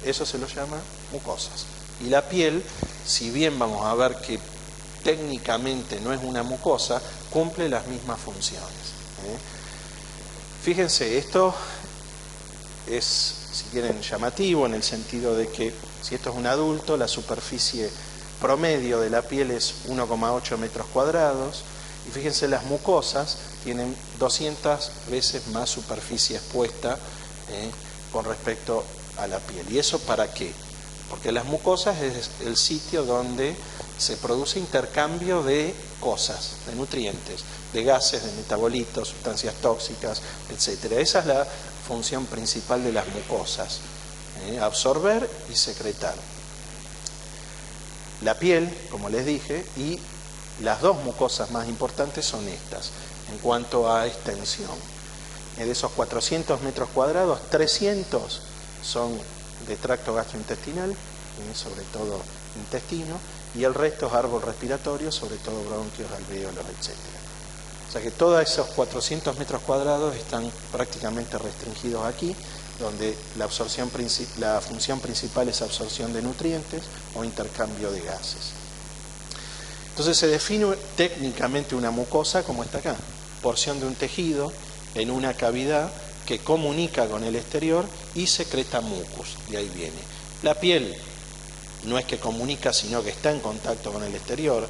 Eso se lo llama mucosas. Y la piel, si bien vamos a ver que técnicamente no es una mucosa, cumple las mismas funciones. Fíjense, esto es, si quieren, llamativo en el sentido de que si esto es un adulto, la superficie promedio de la piel es 1,8 metros cuadrados. Y fíjense, las mucosas tienen 200 veces más superficie expuesta con respecto a la piel. ¿Y eso para qué? Porque las mucosas es el sitio donde se produce intercambio de cosas, de nutrientes, de gases, de metabolitos, sustancias tóxicas, etc. Esa es la función principal de las mucosas, absorber y secretar. La piel, como les dije, y las dos mucosas más importantes son estas, en cuanto a extensión. De esos 400 metros cuadrados, 300 son de tracto gastrointestinal, sobre todo intestino, y el resto es árbol respiratorio, sobre todo bronquios, alvéolos, etc. O sea que todos esos 400 metros cuadrados están prácticamente restringidos aquí, donde la función principal es absorción de nutrientes o intercambio de gases. Entonces se define técnicamente una mucosa como está acá, porción de un tejido en una cavidad que comunica con el exterior y secreta mucus, de ahí viene. La piel no es que comunica, sino que está en contacto con el exterior,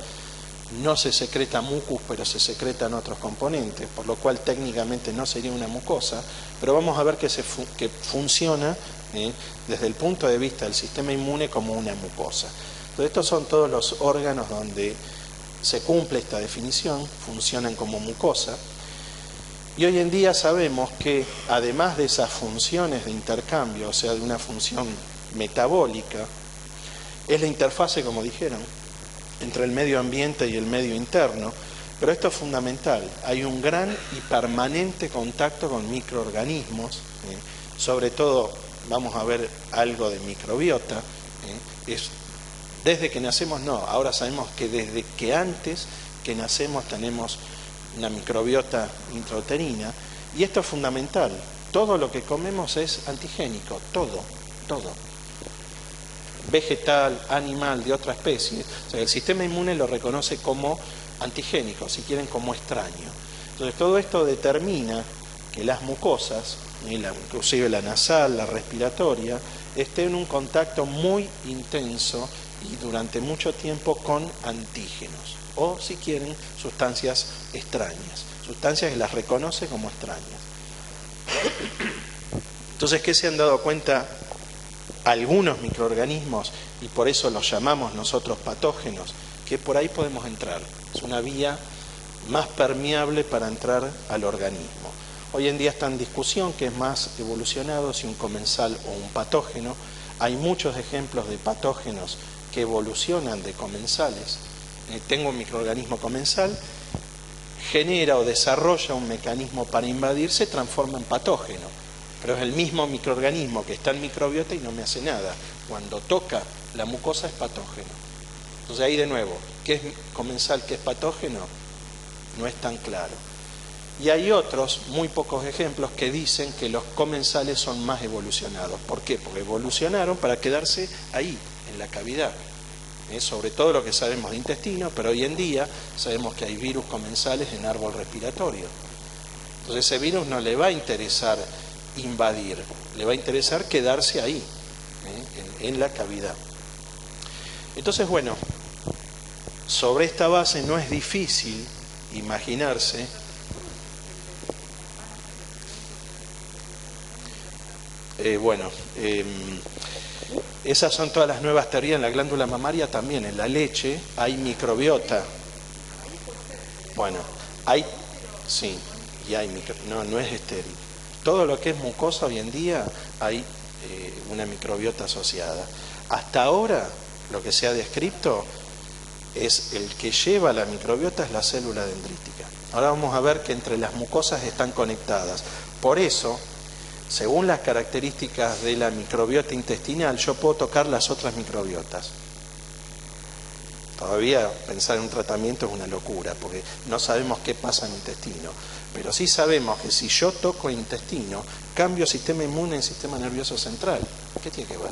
no se secreta mucus, pero se secretan otros componentes, por lo cual técnicamente no sería una mucosa, pero vamos a ver que funciona desde el punto de vista del sistema inmune como una mucosa. Entonces, estos son todos los órganos donde se cumple esta definición, funcionan como mucosa. Y hoy en día sabemos que además de esas funciones de intercambio, o sea, de una función metabólica, es la interfase, como dijeron, entre el medio ambiente y el medio interno, pero esto es fundamental. Hay un gran y permanente contacto con microorganismos, sobre todo vamos a ver algo de microbiota, desde que nacemos no, ahora sabemos que desde que antes que nacemos tenemos una microbiota intrauterina, y esto es fundamental. Todo lo que comemos es antigénico, todo. Vegetal, animal, de otra especie. O sea, el sistema inmune lo reconoce como antigénico, si quieren como extraño. Entonces todo esto determina que las mucosas, inclusive la nasal, la respiratoria, estén en un contacto muy intenso y durante mucho tiempo con antígenos, o si quieren, sustancias extrañas, sustancias que las reconoce como extrañas. Entonces, ¿qué se han dado cuenta algunos microorganismos, y por eso los llamamos nosotros patógenos? Que por ahí podemos entrar, es una vía más permeable para entrar al organismo. Hoy en día está en discusión que es más evolucionado, si un comensal o un patógeno. Hay muchos ejemplos de patógenos que evolucionan de comensales. Tengo un microorganismo comensal, genera o desarrolla un mecanismo para invadir, se transforma en patógeno, pero es el mismo microorganismo que está en microbiota y no me hace nada. Cuando toca la mucosa es patógeno. Entonces ahí de nuevo, ¿qué es comensal, qué es patógeno? No es tan claro. Y hay otros, muy pocos ejemplos, que dicen que los comensales son más evolucionados. ¿Por qué? Porque evolucionaron para quedarse ahí, en la cavidad. Sobre todo lo que sabemos de intestino, pero hoy en día sabemos que hay virus comensales en árbol respiratorio. Entonces ese virus no le va a interesar invadir, le va a interesar quedarse ahí, en la cavidad. Entonces, bueno, sobre esta base no es difícil imaginarse. Esas son todas las nuevas teorías. En la glándula mamaria también, en la leche hay microbiota. Bueno, sí, y hay no es estéril. Todo lo que es mucosa hoy en día hay una microbiota asociada. Hasta ahora, lo que se ha descrito es el que lleva la microbiota es la célula dendrítica. Ahora vamos a ver que entre las mucosas están conectadas. Por eso, según las características de la microbiota intestinal, yo puedo tocar las otras microbiotas. Todavía pensar en un tratamiento es una locura, porque no sabemos qué pasa en el intestino. Pero sí sabemos que si yo toco el intestino, cambio sistema inmune en sistema nervioso central. ¿Qué tiene que ver?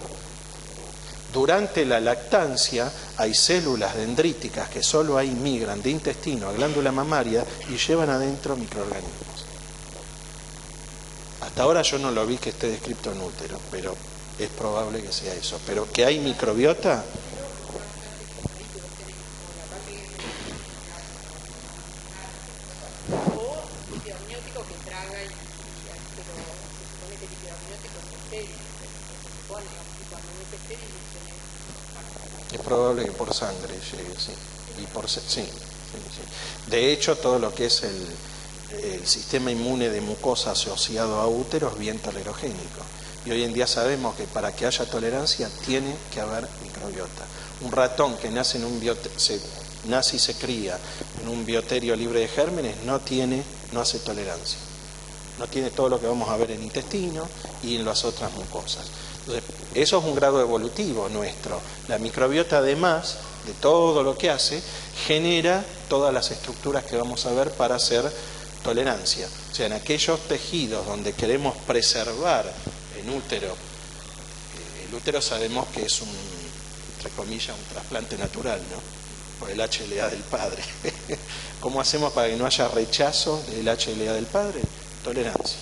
Durante la lactancia hay células dendríticas que solo ahí migran de intestino a glándula mamaria y llevan adentro microorganismos. Hasta ahora yo no lo vi que esté descrito en útero, pero es probable que sea eso. Pero que hay microbiota. Es probable que por sangre llegue, sí. Y sí. De hecho, todo lo que es el sistema inmune de mucosa asociado a útero es bien tolerogénico. Y hoy en día sabemos que para que haya tolerancia tiene que haber microbiota. Un ratón que nace nace y se cría en un bioterio libre de gérmenes no hace tolerancia. No tiene todo lo que vamos a ver en el intestino y en las otras mucosas. Entonces, eso es un grado evolutivo nuestro. La microbiota, además de todo lo que hace, genera todas las estructuras que vamos a ver para hacer tolerancia. O sea, en aquellos tejidos donde queremos preservar en útero, el útero sabemos que es entre comillas, un trasplante natural, ¿no? Por el HLA del padre. ¿Cómo hacemos para que no haya rechazo del HLA del padre? Tolerancia.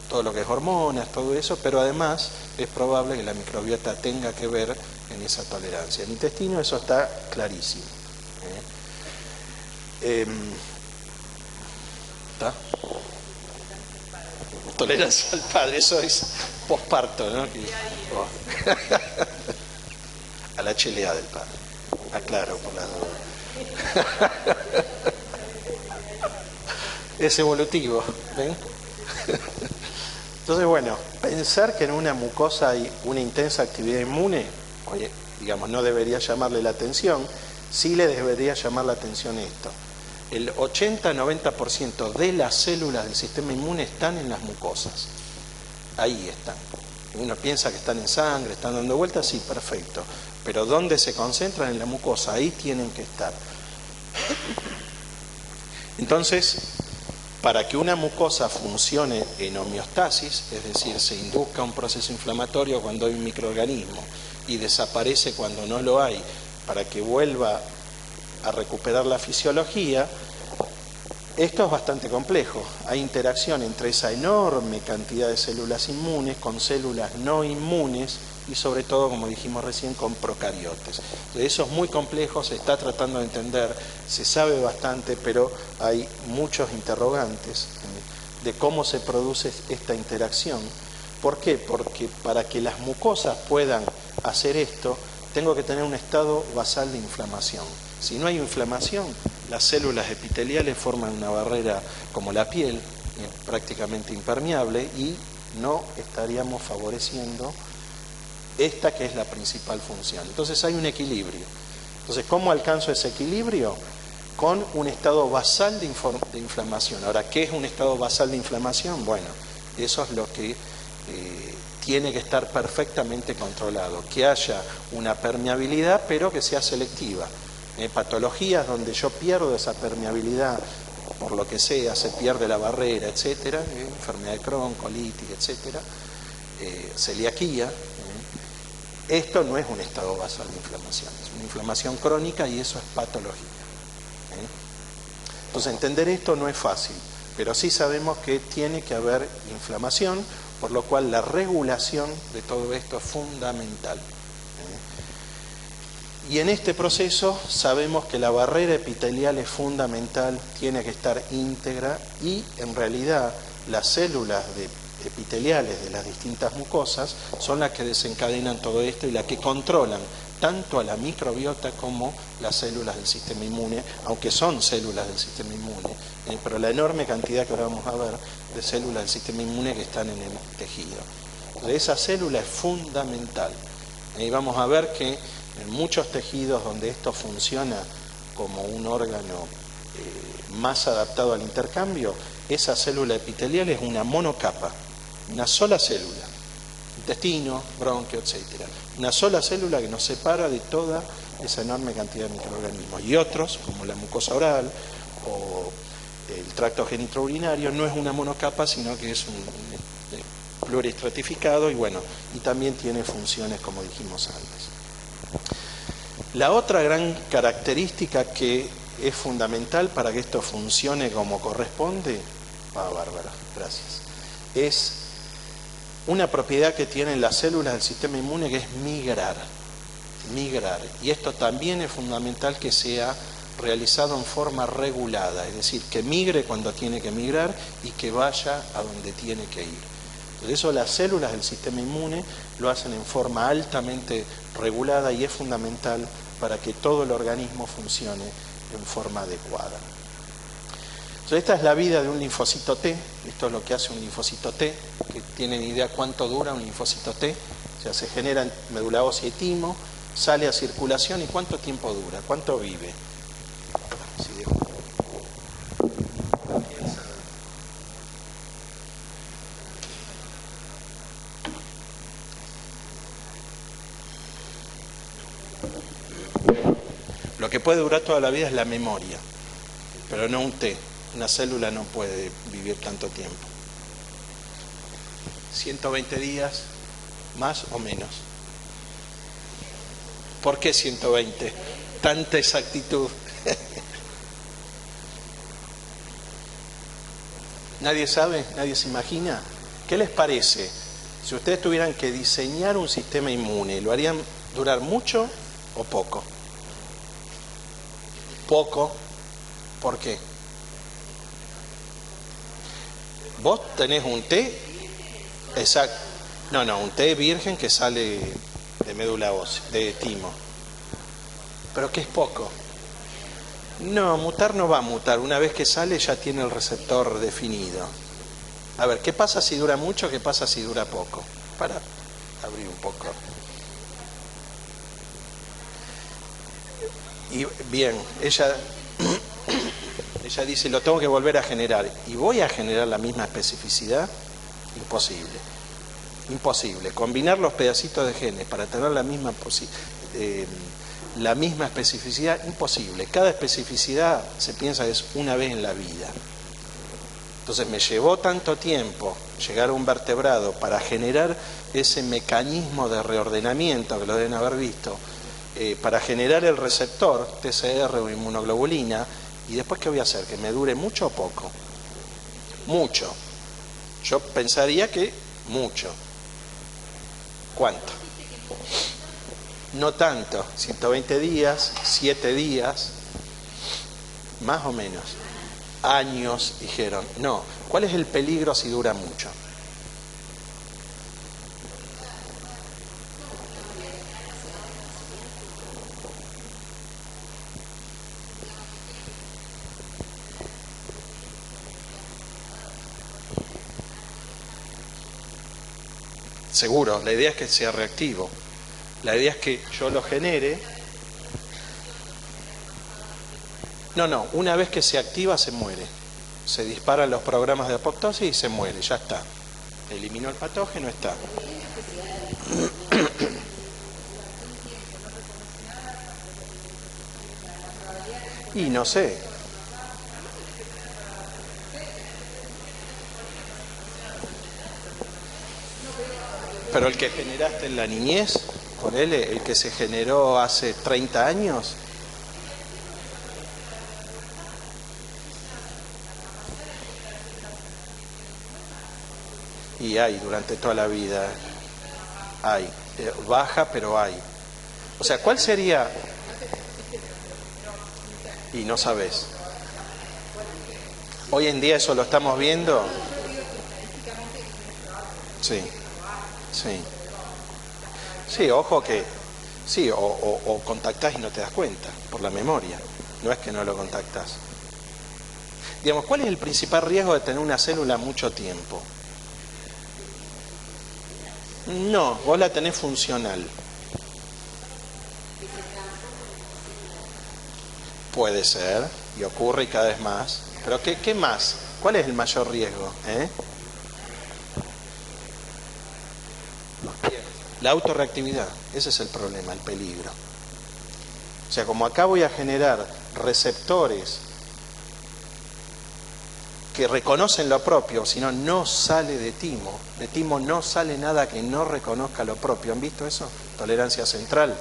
Todo lo que es hormonas, todo eso, pero además es probable que la microbiota tenga que ver en esa tolerancia. En el intestino eso está clarísimo. ¿Está? Tolerancia al padre, eso es posparto, ¿no? Al HLA del padre. Aclaro por la duda. Es evolutivo, ¿ven? Entonces, bueno, pensar que en una mucosa hay una intensa actividad inmune, oye, digamos, no debería llamarle la atención, sí le debería llamar la atención esto. El 80-90% de las células del sistema inmune están en las mucosas. Ahí están. Uno piensa que están en sangre, están dando vueltas, sí, perfecto. Pero ¿dónde se concentran? En la mucosa, ahí tienen que estar. Entonces, para que una mucosa funcione en homeostasis, es decir, se induzca un proceso inflamatorio cuando hay un microorganismo y desaparece cuando no lo hay, para que vuelva a recuperar la fisiología, esto es bastante complejo. Hay interacción entre esa enorme cantidad de células inmunes con células no inmunes y sobre todo, como dijimos recién, con procariotes. Entonces, eso es muy complejo, se está tratando de entender, se sabe bastante, pero hay muchos interrogantes de cómo se produce esta interacción. ¿Por qué? Porque para que las mucosas puedan hacer esto, tengo que tener un estado basal de inflamación. Si no hay inflamación, las células epiteliales forman una barrera como la piel, prácticamente impermeable, y no estaríamos favoreciendo esta que es la principal función. Entonces hay un equilibrio. Entonces, ¿cómo alcanzo ese equilibrio? Con un estado basal de inflamación. Ahora, ¿qué es un estado basal de inflamación? Bueno, eso es lo que tiene que estar perfectamente controlado. Que haya una permeabilidad, pero que sea selectiva. Patologías donde yo pierdo esa permeabilidad, por lo que sea, se pierde la barrera, etcétera, enfermedad de Crohn, colitis, etcétera, celiaquía. Esto no es un estado basal de inflamación, es una inflamación crónica y eso es patología. Entonces, entender esto no es fácil, pero sí sabemos que tiene que haber inflamación, por lo cual la regulación de todo esto es fundamental. Y en este proceso sabemos que la barrera epitelial es fundamental, tiene que estar íntegra y en realidad las células epiteliales de las distintas mucosas son las que desencadenan todo esto y las que controlan tanto a la microbiota como las células del sistema inmune, aunque son células del sistema inmune, pero la enorme cantidad que ahora vamos a ver de células del sistema inmune que están en el tejido. Entonces, esa célula es fundamental. Y vamos a ver que en muchos tejidos donde esto funciona como un órgano más adaptado al intercambio, esa célula epitelial es una monocapa, una sola célula, intestino, bronquio, etcétera. Una sola célula que nos separa de toda esa enorme cantidad de microorganismos. Y otros, como la mucosa oral o el tracto genitourinario, no es una monocapa, sino que es un pluriestratificado y bueno, y también tiene funciones como dijimos antes. La otra gran característica que es fundamental para que esto funcione como corresponde, Bárbara, gracias, es una propiedad que tienen las células del sistema inmune que es migrar. Y esto también es fundamental que sea realizado en forma regulada, es decir, que migre cuando tiene que migrar y que vaya a donde tiene que ir. Por eso las células del sistema inmune lo hacen en forma altamente regulada y es fundamental para que todo el organismo funcione en forma adecuada. Entonces, esta es la vida de un linfocito T, esto es lo que hace un linfocito T, que tienen idea cuánto dura un linfocito T, o sea, se genera en médula ósea y timo, sale a circulación y cuánto tiempo dura, cuánto vive. Lo que puede durar toda la vida es la memoria, pero no un T. Una célula no puede vivir tanto tiempo. 120 días, más o menos. ¿Por qué 120? Tanta exactitud. ¿Nadie sabe? ¿Nadie se imagina? ¿Qué les parece? Si ustedes tuvieran que diseñar un sistema inmune, ¿lo harían durar mucho o poco? Poco. ¿Por qué? Vos tenés un té, exacto, no, un té virgen que sale de médula ósea, de timo, pero que es poco. No, mutar no va a mutar, una vez que sale ya tiene el receptor definido. A ver, ¿qué pasa si dura mucho? ¿Qué pasa si dura poco? Para abrir un poco. Y bien, ella dice, lo tengo que volver a generar. ¿Y voy a generar la misma especificidad? Imposible. Combinar los pedacitos de genes para tener la misma especificidad, imposible. Cada especificidad se piensa que es una vez en la vida. Entonces me llevó tanto tiempo llegar a un vertebrado para generar ese mecanismo de reordenamiento, que lo deben haber visto, para generar el receptor TCR o inmunoglobulina. ¿Y después qué voy a hacer? ¿Que me dure mucho o poco? Mucho. Yo pensaría que mucho. ¿Cuánto? No tanto. 120 días, 7 días, más o menos. Años, dijeron. No. ¿Cuál es el peligro si dura mucho? Seguro, la idea es que sea reactivo. La idea es que yo lo genere. No, una vez que se activa se muere. Se disparan los programas de apoptosis y se muere, ya está. Eliminó el patógeno, está. Y no sé. Pero el que generaste en la niñez, ponele, el que se generó hace 30 años. Y hay, durante toda la vida, hay. Baja, pero hay. O sea, ¿cuál sería Y no sabés. Hoy en día eso lo estamos viendo. Sí, sí. Sí, ojo que... Sí, o contactás y no te das cuenta, por la memoria. No es que no lo contactás. Digamos, ¿cuál es el principal riesgo de tener una célula mucho tiempo? No, vos la tenés funcional. Puede ser, y ocurre y cada vez más. Pero ¿qué más? ¿Cuál es el mayor riesgo? La autorreactividad. Ese es el problema, el peligro. O sea, como acá voy a generar receptores que reconocen lo propio, si no, no sale de timo. De timo no sale nada que no reconozca lo propio. ¿Han visto eso? Tolerancia central.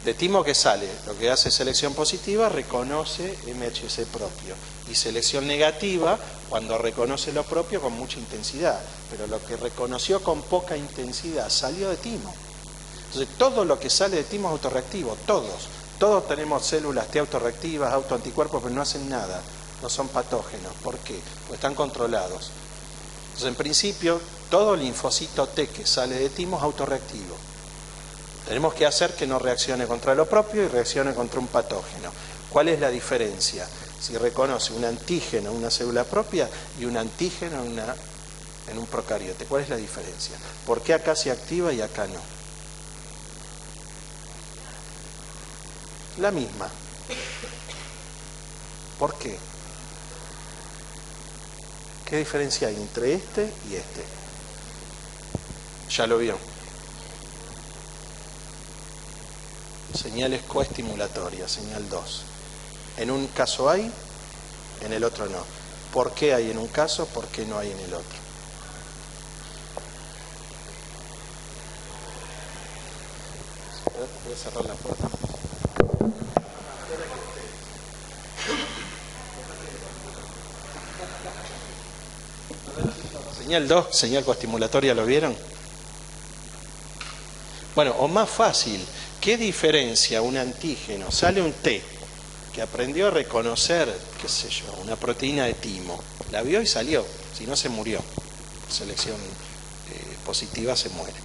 De timo que sale, lo que hace selección positiva, reconoce MHC propio. Y selección negativa, cuando reconoce lo propio con mucha intensidad. Pero lo que reconoció con poca intensidad salió de timo. Entonces, todo lo que sale de timo es autorreactivo, todos. Todos tenemos células T autorreactivas, autoanticuerpos, pero no hacen nada. No son patógenos. ¿Por qué? Porque están controlados. Entonces, en principio, todo linfocito T que sale de timo es autorreactivo. Tenemos que hacer que no reaccione contra lo propio y reaccione contra un patógeno. ¿Cuál es la diferencia? Si reconoce un antígeno en una célula propia y un antígeno en un procariote. ¿Cuál es la diferencia? ¿Por qué acá se activa y acá no? La misma. ¿Por qué? ¿Qué diferencia hay entre este y este? Ya lo vio. Señales coestimulatorias, señal 2. En un caso hay, en el otro no. ¿Por qué hay en un caso? ¿Por qué no hay en el otro? Voy a cerrar la puerta. Señal 2, señal coestimulatoria, ¿lo vieron? Bueno, o más fácil, ¿qué diferencia un antígeno? Sale un T que aprendió a reconocer, qué sé yo, una proteína de timo. La vio y salió, si no se murió. Selección positiva se muere.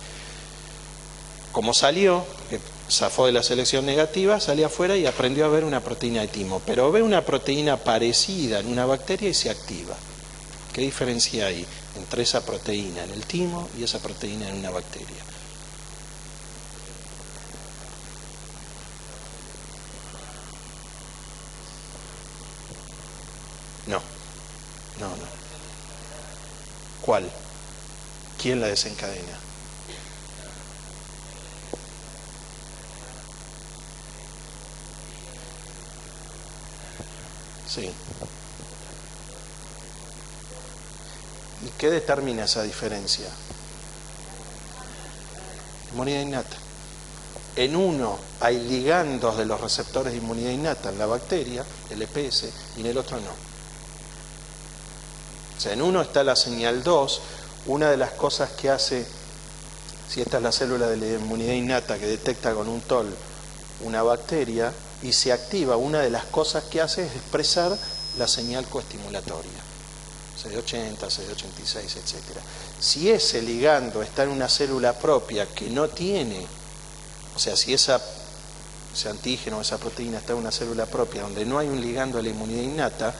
Como salió, que zafó de la selección negativa, salió afuera y aprendió a ver una proteína de timo. Pero ve una proteína parecida en una bacteria y se activa. ¿Qué diferencia hay entre esa proteína en el timo y esa proteína en una bacteria? No. ¿Cuál? ¿Quién la desencadena? Sí. ¿Y qué determina esa diferencia? Inmunidad innata. En uno hay ligandos de los receptores de inmunidad innata en la bacteria, el EPS, y en el otro no. O sea, en uno está la señal 2, una de las cosas que hace, si esta es la célula de la inmunidad innata que detecta con un TOL una bacteria y se activa, una de las cosas que hace es expresar la señal coestimulatoria. CD80, CD86, etc. Si ese ligando está en una célula propia que no tiene, o sea, si ese antígeno o esa proteína está en una célula propia donde no hay un ligando a la inmunidad innata,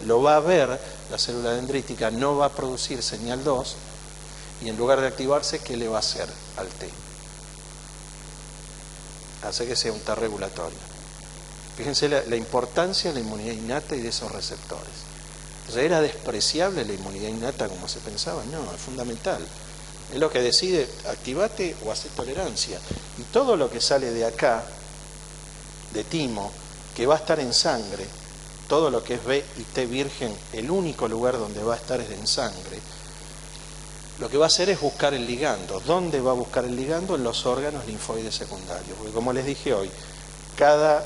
lo va a ver la célula dendrítica, no va a producir señal 2 y en lugar de activarse, ¿qué le va a hacer al T? Hace que sea un T regulatorio. Fíjense la importancia de la inmunidad innata y de esos receptores. O sea, ¿era despreciable la inmunidad innata como se pensaba? No, es fundamental. Es lo que decide, activate o hace tolerancia. Y todo lo que sale de acá, de timo, que va a estar en sangre, todo lo que es B y T virgen, el único lugar donde va a estar es en sangre, lo que va a hacer es buscar el ligando. ¿Dónde va a buscar el ligando? En los órganos linfoides secundarios. Porque como les dije hoy, cada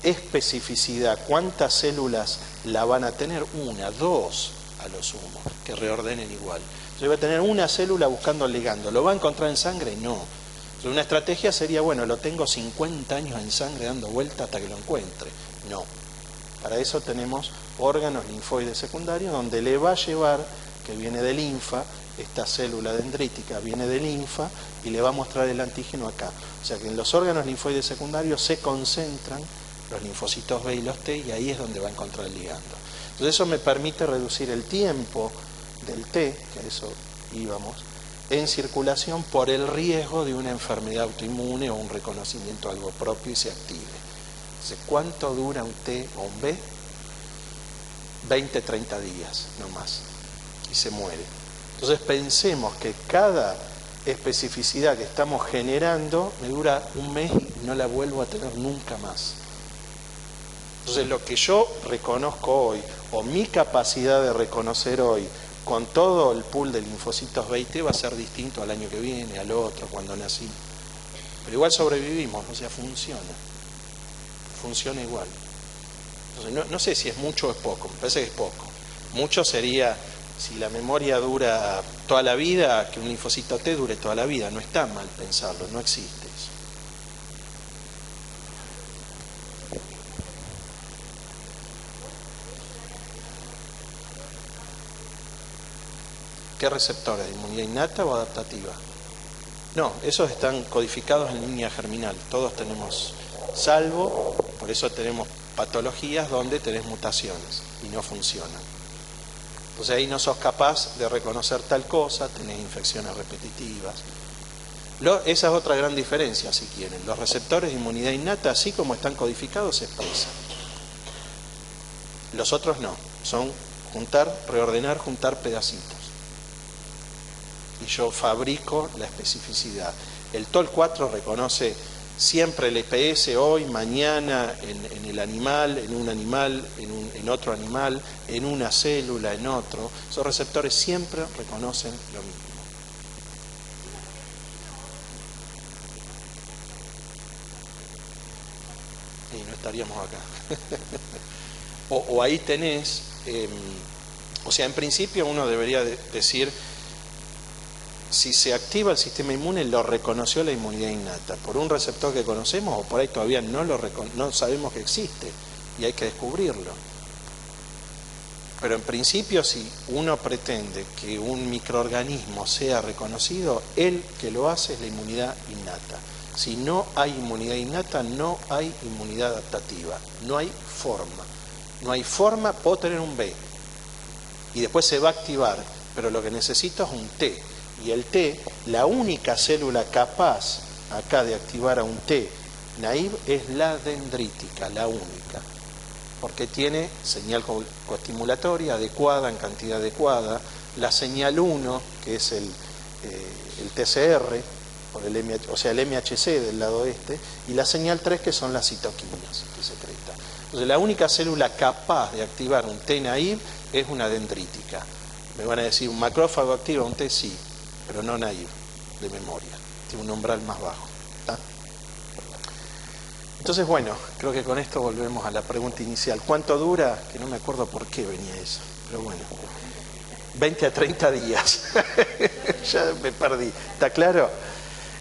especificidad, ¿cuántas células la van a tener? Una, dos a lo sumo, que reordenen igual. Entonces va a tener una célula buscando el ligando. ¿Lo va a encontrar en sangre? No. Entonces una estrategia sería, bueno, lo tengo 50 años en sangre dando vuelta hasta que lo encuentre. No. Para eso tenemos órganos linfoides secundarios donde le va a llevar, que viene de linfa, esta célula dendrítica viene de linfa y le va a mostrar el antígeno acá. O sea que en los órganos linfoides secundarios se concentran los linfocitos B y los T y ahí es donde va a encontrar el ligando. Entonces eso me permite reducir el tiempo del T, que a eso íbamos, en circulación por el riesgo de una enfermedad autoinmune o un reconocimiento algo propio y se active. Entonces, ¿cuánto dura un T o un B? 20-30 días, no más, y se muere. Entonces pensemos que cada especificidad que estamos generando me dura un mes y no la vuelvo a tener nunca más. Entonces lo que yo reconozco hoy, o mi capacidad de reconocer hoy, con todo el pool de linfocitos B y T va a ser distinto al año que viene, al otro, cuando nací. Pero igual sobrevivimos, o sea, funciona igual. Entonces no sé si es mucho o es poco, me parece que es poco. Mucho sería, si la memoria dura toda la vida, que un linfocito T dure toda la vida. No está mal pensarlo, no existe eso. ¿Qué receptores? ¿De inmunidad innata o adaptativa? No, esos están codificados en línea germinal. Todos tenemos, salvo, por eso tenemos patologías donde tenés mutaciones y no funcionan. Entonces ahí no sos capaz de reconocer tal cosa, tenés infecciones repetitivas. Esa es otra gran diferencia, si quieren. Los receptores de inmunidad innata, así como están codificados, se expresan. Los otros no, son juntar, reordenar, juntar pedacitos. Y yo fabrico la especificidad. El TOL4 reconoce siempre el EPS hoy, mañana, en el animal, en un animal, en otro animal, en una célula, en otro. Esos receptores siempre reconocen lo mismo. Y no estaríamos acá. o ahí tenés, o sea, en principio uno debería decir, si se activa el sistema inmune, lo reconoció la inmunidad innata, por un receptor que conocemos o por ahí todavía no sabemos que existe y hay que descubrirlo. Pero en principio, si uno pretende que un microorganismo sea reconocido, el que lo hace es la inmunidad innata. Si no hay inmunidad innata, no hay inmunidad adaptativa, no hay forma. No hay forma, puedo tener un B y después se va a activar, pero lo que necesito es un T. Y el T, la única célula capaz acá de activar a un T naive es la dendrítica, la única, porque tiene señal coestimulatoria adecuada, en cantidad adecuada, la señal 1, que es el TCR, o sea, el MHC del lado este, y la señal 3, que son las citoquinas que secreta. Entonces, la única célula capaz de activar un T naive es una dendrítica. Me van a decir, ¿un macrófago activa un T? Sí, pero no naive, de memoria. Tiene un umbral más bajo. ¿Está? Entonces, bueno, creo que con esto volvemos a la pregunta inicial. ¿Cuánto dura? Que no me acuerdo por qué venía eso, pero bueno. 20 a 30 días. Ya me perdí. ¿Está claro?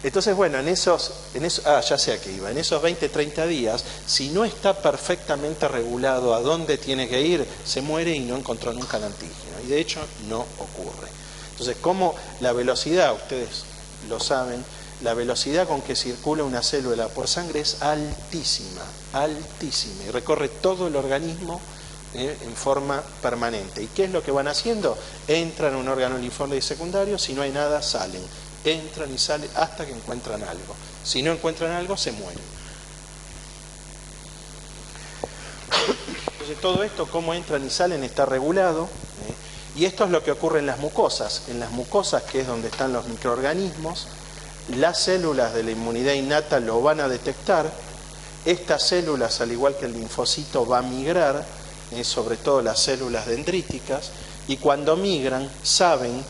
Entonces, bueno, ya sé a qué iba. En esos 20, 30 días, si no está perfectamente regulado a dónde tiene que ir, se muere y no encontró nunca el antígeno. Y de hecho, no ocurre. Entonces, como la velocidad, ustedes lo saben, la velocidad con que circula una célula por sangre es altísima, altísima, y recorre todo el organismo en forma permanente. ¿Y qué es lo que van haciendo? Entran a un órgano linfoide secundario, si no hay nada, salen. Entran y salen hasta que encuentran algo. Si no encuentran algo, se mueren. Entonces, todo esto, cómo entran y salen, está regulado. Y esto es lo que ocurre en las mucosas. En las mucosas, que es donde están los microorganismos, las células de la inmunidad innata lo van a detectar. Estas células, al igual que el linfocito, va a migrar, sobre todo las células dendríticas, y cuando migran, saben,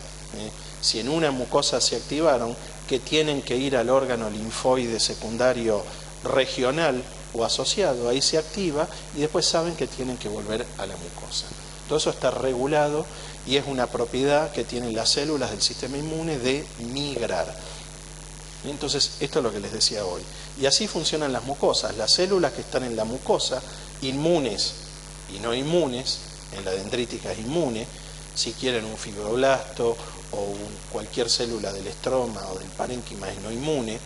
si en una mucosa se activaron, que tienen que ir al órgano linfoide secundario regional o asociado. Ahí se activa y después saben que tienen que volver a la mucosa. Todo eso está regulado y es una propiedad que tienen las células del sistema inmune de migrar. Entonces, esto es lo que les decía hoy. Y así funcionan las mucosas. Las células que están en la mucosa inmunes y no inmunes. En la dendrítica es inmune. Si quieren un fibroblasto o cualquier célula del estroma o del parénquima es no inmune.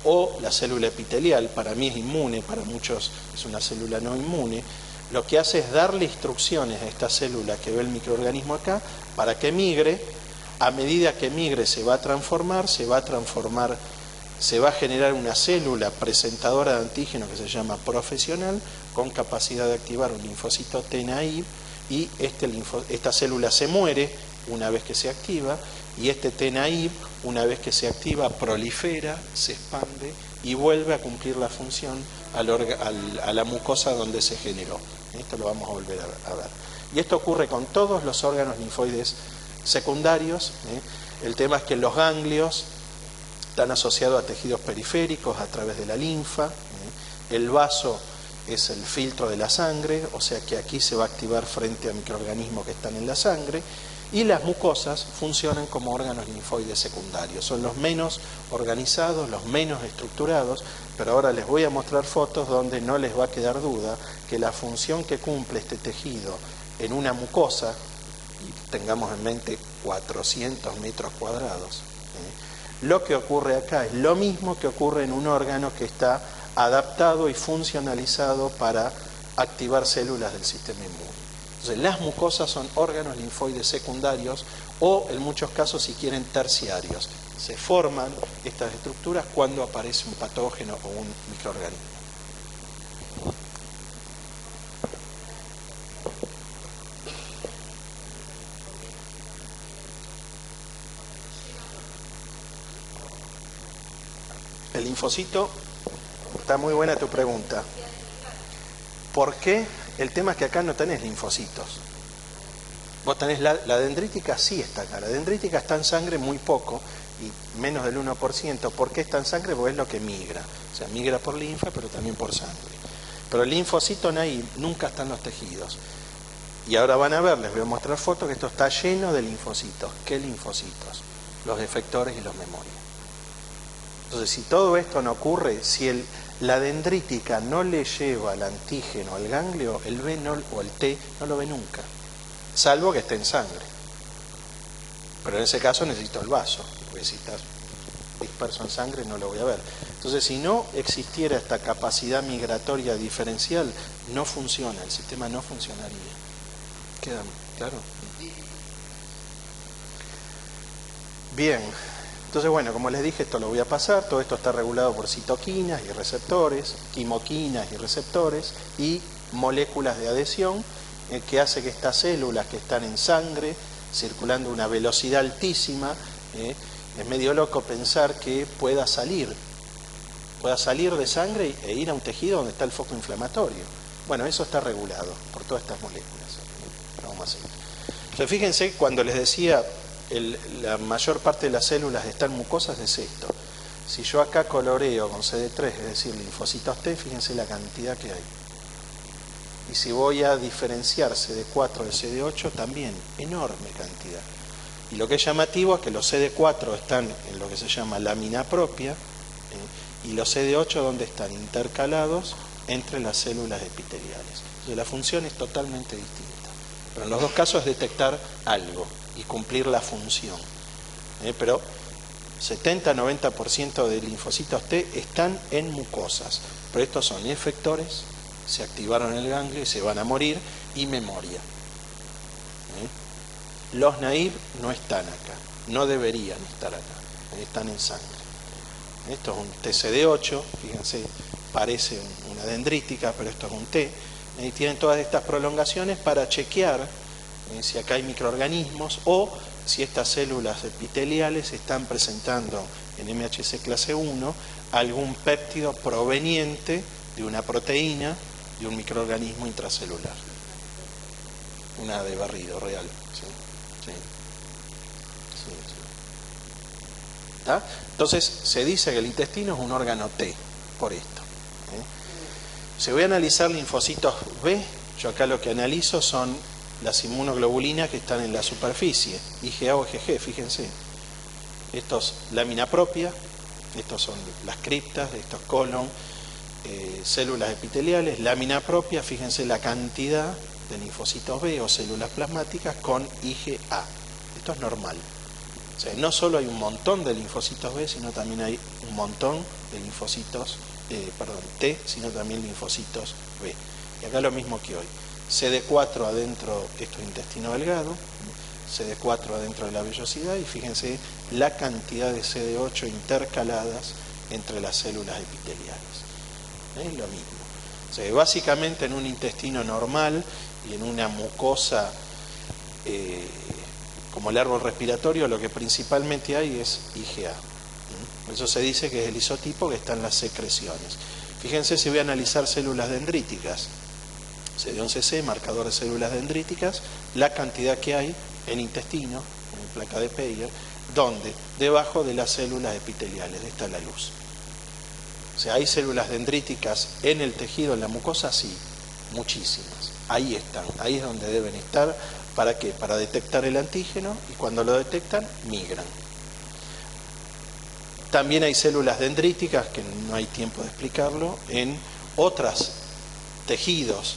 O la célula epitelial, para mí es inmune, para muchos es una célula no inmune. Lo que hace es darle instrucciones a esta célula que ve el microorganismo acá para que migre. A medida que migre se va a transformar, se va a generar una célula presentadora de antígeno que se llama profesional, con capacidad de activar un linfocito T naive, y esta célula se muere una vez que se activa, y este T naive, una vez que se activa, prolifera, se expande y vuelve a cumplir la función a la mucosa donde se generó. Esto lo vamos a volver a ver. Y esto ocurre con todos los órganos linfoides secundarios. El tema es que los ganglios están asociados a tejidos periféricos a través de la linfa. El vaso es el filtro de la sangre, o sea que aquí se va a activar frente a microorganismos que están en la sangre. Y las mucosas funcionan como órganos linfoides secundarios. Son los menos organizados, los menos estructurados, pero ahora les voy a mostrar fotos donde no les va a quedar duda que la función que cumple este tejido en una mucosa, y tengamos en mente 400 metros cuadrados, lo que ocurre acá es lo mismo que ocurre en un órgano que está adaptado y funcionalizado para activar células del sistema inmune. Entonces, las mucosas son órganos linfoides secundarios o, en muchos casos, si quieren, terciarios. Se forman estas estructuras cuando aparece un patógeno o un microorganismo. El linfocito, está muy buena tu pregunta. ¿Por qué? El tema es que acá no tenés linfocitos. Vos tenés la dendrítica, sí está acá. La dendrítica está en sangre muy poco, y menos del 1%. ¿Por qué está en sangre? Porque es lo que migra. O sea, migra por linfa, pero también por sangre. Pero el linfocito naive nunca está en los tejidos. Y ahora van a ver, les voy a mostrar fotos, que esto está lleno de linfocitos. ¿Qué linfocitos? Los efectores y los memorias. Entonces, si todo esto no ocurre, si la dendrítica no le lleva el antígeno al ganglio, el B o el T no lo ve nunca, salvo que esté en sangre. Pero en ese caso necesito el vaso, porque si está disperso en sangre no lo voy a ver. Entonces, si no existiera esta capacidad migratoria diferencial, no funciona, el sistema no funcionaría. ¿Queda claro? Bien. Entonces, bueno, como les dije, esto lo voy a pasar. Todo esto está regulado por citoquinas y receptores, quimoquinas y receptores, y moléculas de adhesión, que hace que estas células que están en sangre, circulando a una velocidad altísima, es medio loco pensar que pueda salir de sangre e ir a un tejido donde está el foco inflamatorio. Bueno, eso está regulado por todas estas moléculas. Vamos a seguir. Entonces, fíjense, cuando les decía la mayor parte de las células están mucosas, es esto. Si yo acá coloreo con CD3, es decir, linfocitos T, fíjense la cantidad que hay. Y si voy a diferenciar CD4 de CD8, también enorme cantidad. Y lo que es llamativo es que los CD4 están en lo que se llama lámina propia, y los CD8 donde están intercalados entre las células epiteliales. Entonces la función es totalmente distinta. Pero en los dos casos es detectar algo y cumplir la función. Pero 70-90% de linfocitos T están en mucosas. Pero estos son efectores, se activaron en el ganglio y se van a morir, y memoria. Los naive no están acá, no deberían estar acá, están en sangre. Esto es un TCD8, fíjense, parece una dendrítica, pero esto es un T. Y tienen todas estas prolongaciones para chequear si acá hay microorganismos o si estas células epiteliales están presentando en MHC clase 1 algún péptido proveniente de una proteína de un microorganismo intracelular. Una de barrido real. ¿Sí? ¿Está? Entonces se dice que el intestino es un órgano T, por esto. Si voy a analizar linfocitos B, yo acá lo que analizo son las inmunoglobulinas que están en la superficie, IgA o IgG, fíjense. Estos lámina propia, estos son las criptas, estos colon, células epiteliales, lámina propia, fíjense la cantidad de linfocitos B o células plasmáticas con IgA. Esto es normal. O sea, no solo hay un montón de linfocitos B, sino también hay un montón de linfocitos, T, sino también linfocitos B. Y acá lo mismo que hoy. CD4 adentro, esto es intestino delgado, CD4 adentro de la vellosidad, y fíjense la cantidad de CD8 intercaladas entre las células epiteliales. Es lo mismo. O sea, básicamente en un intestino normal y en una mucosa como el árbol respiratorio, lo que principalmente hay es IgA. Por eso se dice que es el isotipo que está en las secreciones. Fíjense, si voy a analizar células dendríticas, CD11C, marcador de células dendríticas, la cantidad que hay en intestino, en placa de Peyer, donde debajo de las células epiteliales, está la luz. O sea, ¿hay células dendríticas en el tejido, en la mucosa? Sí, muchísimas. Ahí están, ahí es donde deben estar. ¿Para qué? Para detectar el antígeno, y cuando lo detectan, migran. También hay células dendríticas, que no hay tiempo de explicarlo, en otros tejidos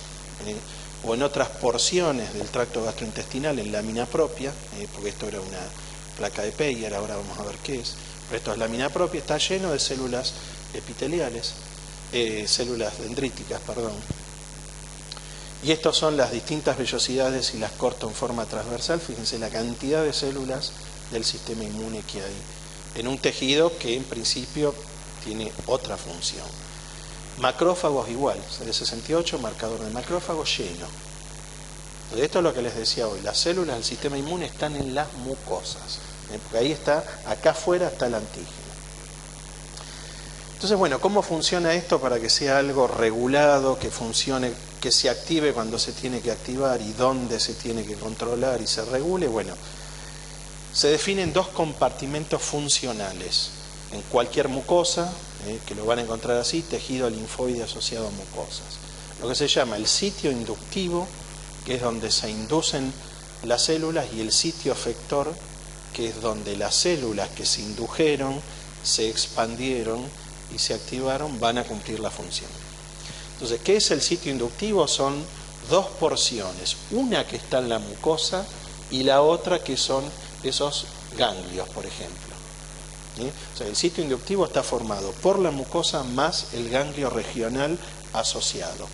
o en otras porciones del tracto gastrointestinal, en lámina propia, porque esto era una placa de Peyer, ahora vamos a ver qué es. Pero esto es lámina propia, está lleno de células epiteliales, células dendríticas, perdón. Y estas son las distintas vellosidades, y las corto en forma transversal. Fíjense la cantidad de células del sistema inmune que hay en un tejido que en principio tiene otra función. Macrófagos igual, CD68, marcador de macrófagos lleno. Entonces, esto es lo que les decía hoy, las células del sistema inmune están en las mucosas, porque ahí está, acá afuera está el antígeno. Entonces, bueno, ¿cómo funciona esto para que sea algo regulado, que funcione, que se active cuando se tiene que activar y dónde se tiene que controlar y se regule? Bueno, se definen dos compartimentos funcionales en cualquier mucosa, que lo van a encontrar así, tejido linfoide asociado a mucosas. Lo que se llama el sitio inductivo, que es donde se inducen las células, y el sitio efector, que es donde las células que se indujeron, se expandieron y se activaron, van a cumplir la función. Entonces, ¿qué es el sitio inductivo? Son dos porciones, una que está en la mucosa y la otra que son esos ganglios, por ejemplo. ¿Sí? O sea, el sitio inductivo está formado por la mucosa más el ganglio regional asociado.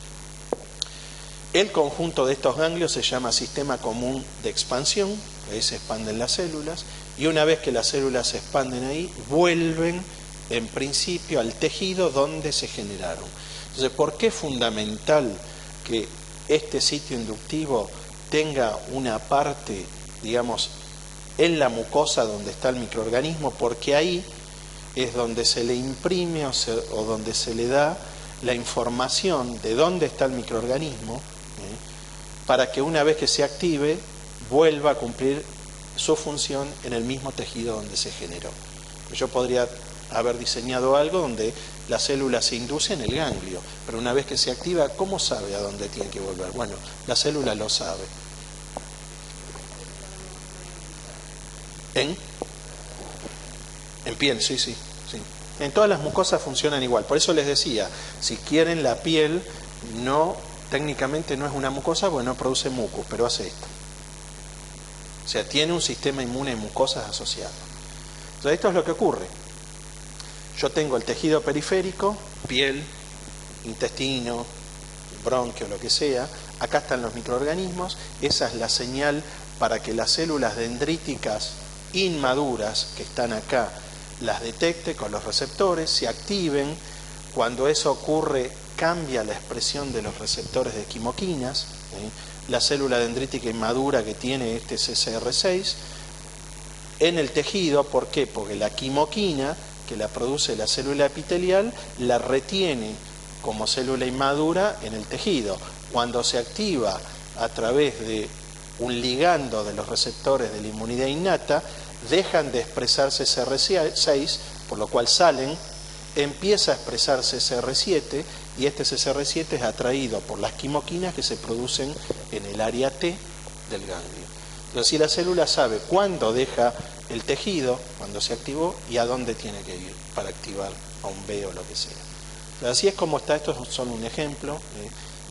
El conjunto de estos ganglios se llama sistema común de expansión, ahí se expanden las células, y una vez que las células se expanden ahí, vuelven en principio al tejido donde se generaron. Entonces, ¿por qué es fundamental que este sitio inductivo tenga una parte, digamos, en la mucosa donde está el microorganismo? Porque ahí es donde se le imprime o donde se le da la información de dónde está el microorganismo, para que una vez que se active vuelva a cumplir su función en el mismo tejido donde se generó. Yo podría haber diseñado algo donde la célula se induce en el ganglio, pero una vez que se activa, ¿cómo sabe a dónde tiene que volver? Bueno, la célula lo sabe. En piel, sí. En todas las mucosas funcionan igual. Por eso les decía, si quieren, la piel técnicamente no es una mucosa porque no produce mucus, pero hace esto. O sea, tiene un sistema inmune de mucosas asociado. Entonces, esto es lo que ocurre. Yo tengo el tejido periférico, piel, intestino, bronquio, lo que sea. Acá están los microorganismos. Esa es la señal para que las células dendríticas inmaduras que están acá las detecte con los receptores, se activen. Cuando eso ocurre, cambia la expresión de los receptores de quimoquinas. La célula dendrítica inmadura que tiene este CCR6 en el tejido, ¿por qué? Porque la quimoquina que la produce la célula epitelial la retiene como célula inmadura en el tejido. Cuando se activa a través de un ligando de los receptores de la inmunidad innata, dejan de expresarse CCR6, por lo cual salen, empieza a expresarse CCR7, y este CCR7 es atraído por las quimoquinas que se producen en el área T del ganglio. Entonces, si la célula sabe cuándo deja el tejido, cuando se activó, y a dónde tiene que ir para activar a un B o lo que sea. Así es como está, estos son un ejemplo,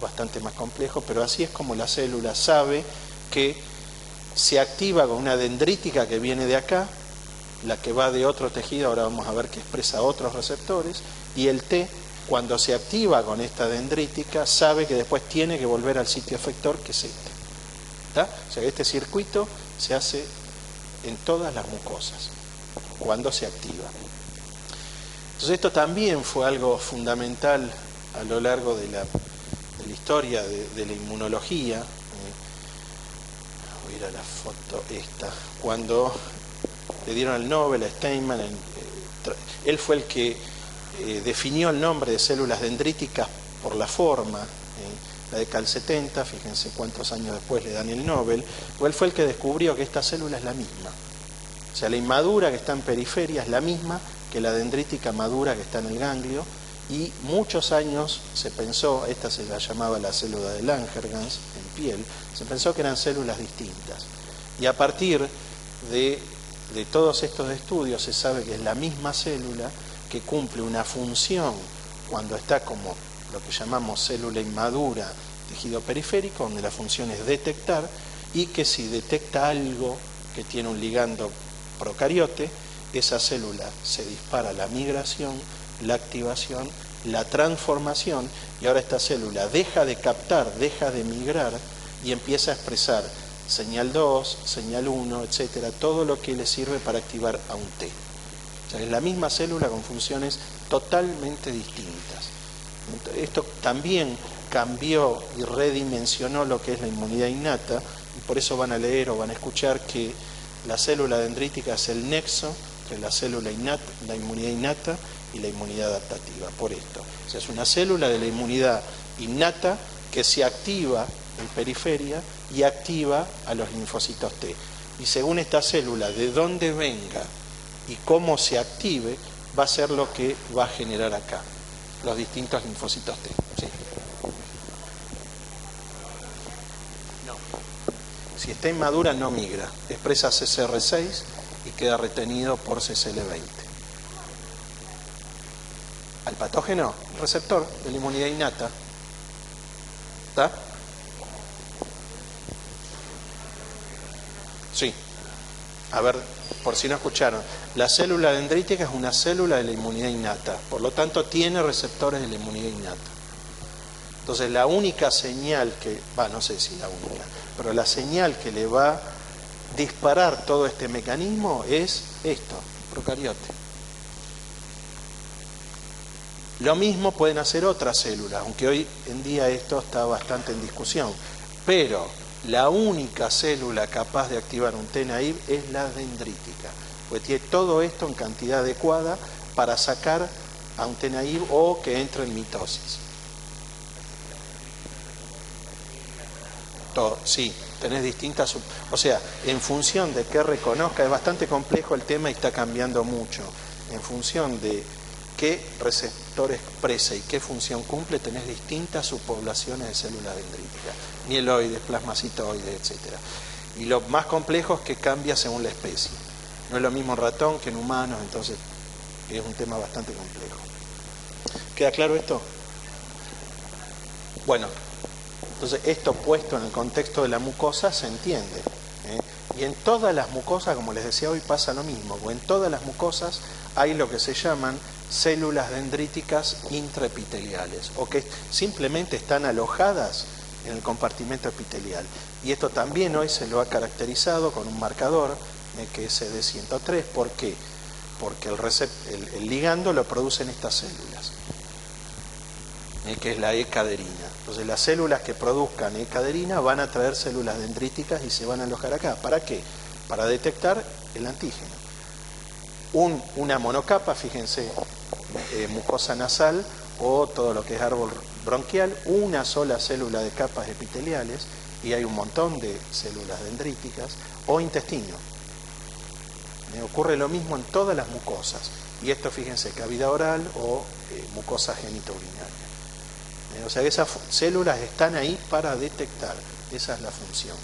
bastante más complejo, pero así es como la célula sabe que se activa con una dendrítica que viene de acá, la que va de otro tejido, ahora vamos a ver que expresa otros receptores, y el T, cuando se activa con esta dendrítica, sabe que después tiene que volver al sitio efector, que es este. ¿Está? O sea, este circuito se hace en todas las mucosas, cuando se activa. Entonces esto también fue algo fundamental a lo largo de la historia de la inmunología. Voy a ir a la foto esta. Cuando le dieron el Nobel a Steinman, él fue el que definió el nombre de células dendríticas por la forma. La década del 70, fíjense cuántos años después le dan el Nobel, o él fue el que descubrió que esta célula es la misma. O sea, la inmadura que está en periferia es la misma que la dendrítica madura que está en el ganglio, y muchos años se pensó, esta se la llamaba la célula de Langerhans en piel, se pensó que eran células distintas. Y a partir de todos estos estudios se sabe que es la misma célula que cumple una función cuando está como lo que llamamos célula inmadura, tejido periférico, donde la función es detectar, y que si detecta algo que tiene un ligando procariote, esa célula se dispara la migración, la activación, la transformación, y ahora esta célula deja de captar, deja de migrar y empieza a expresar señal 2, señal 1, etcétera, todo lo que le sirve para activar a un T. O sea, es la misma célula con funciones totalmente distintas. Esto también cambió y redimensionó lo que es la inmunidad innata, y por eso van a leer o van a escuchar que la célula dendrítica es el nexo entre la célula innata, la inmunidad innata y la inmunidad adaptativa, por esto. O sea, es una célula de la inmunidad innata que se activa en periferia y activa a los linfocitos T. Y según esta célula, de dónde venga y cómo se active, va a ser lo que va a generar acá los distintos linfocitos T. ¿Sí? No. Si está inmadura no migra, expresa CCR6 y queda retenido por CCL20. Al patógeno, el receptor de la inmunidad innata. ¿Está? Sí. A ver, por si no escucharon, la célula dendrítica es una célula de la inmunidad innata, por lo tanto tiene receptores de la inmunidad innata. Entonces la única señal que, no sé si la única, pero la señal que le va a disparar todo este mecanismo es esto, procariote. Lo mismo pueden hacer otras células, aunque hoy en día esto está bastante en discusión, pero la única célula capaz de activar un T-naive es la dendrítica, porque tiene todo esto en cantidad adecuada para sacar a un T-naive o que entre en mitosis. Todo, sí, tenés distintas, o sea, en función de qué reconozca, es bastante complejo el tema y está cambiando mucho, en función de qué receptor expresa y qué función cumple, tenés distintas subpoblaciones de células dendríticas, mieloides, plasmacitoides, etc. Y lo más complejo es que cambia según la especie. No es lo mismo en ratón que en humanos, entonces es un tema bastante complejo. ¿Queda claro esto? Bueno, entonces esto puesto en el contexto de la mucosa se entiende. Y en todas las mucosas, como les decía hoy, pasa lo mismo, porque en todas las mucosas hay lo que se llaman células dendríticas intraepiteliales, o que simplemente están alojadas en el compartimento epitelial. Y esto también hoy se lo ha caracterizado con un marcador que es CD103. ¿Por qué? Porque el ligando lo producen estas células, que es la E-caderina. Entonces las células que produzcan E-caderina van a traer células dendríticas y se van a alojar acá. ¿Para qué? Para detectar el antígeno. Una monocapa, fíjense, mucosa nasal o todo lo que es árbol bronquial, una sola célula de capas epiteliales, y hay un montón de células dendríticas, o intestino. Ocurre lo mismo en todas las mucosas, y esto, fíjense, cavidad oral o mucosa genitourinaria. O sea, esas células están ahí para detectar, esa es la función.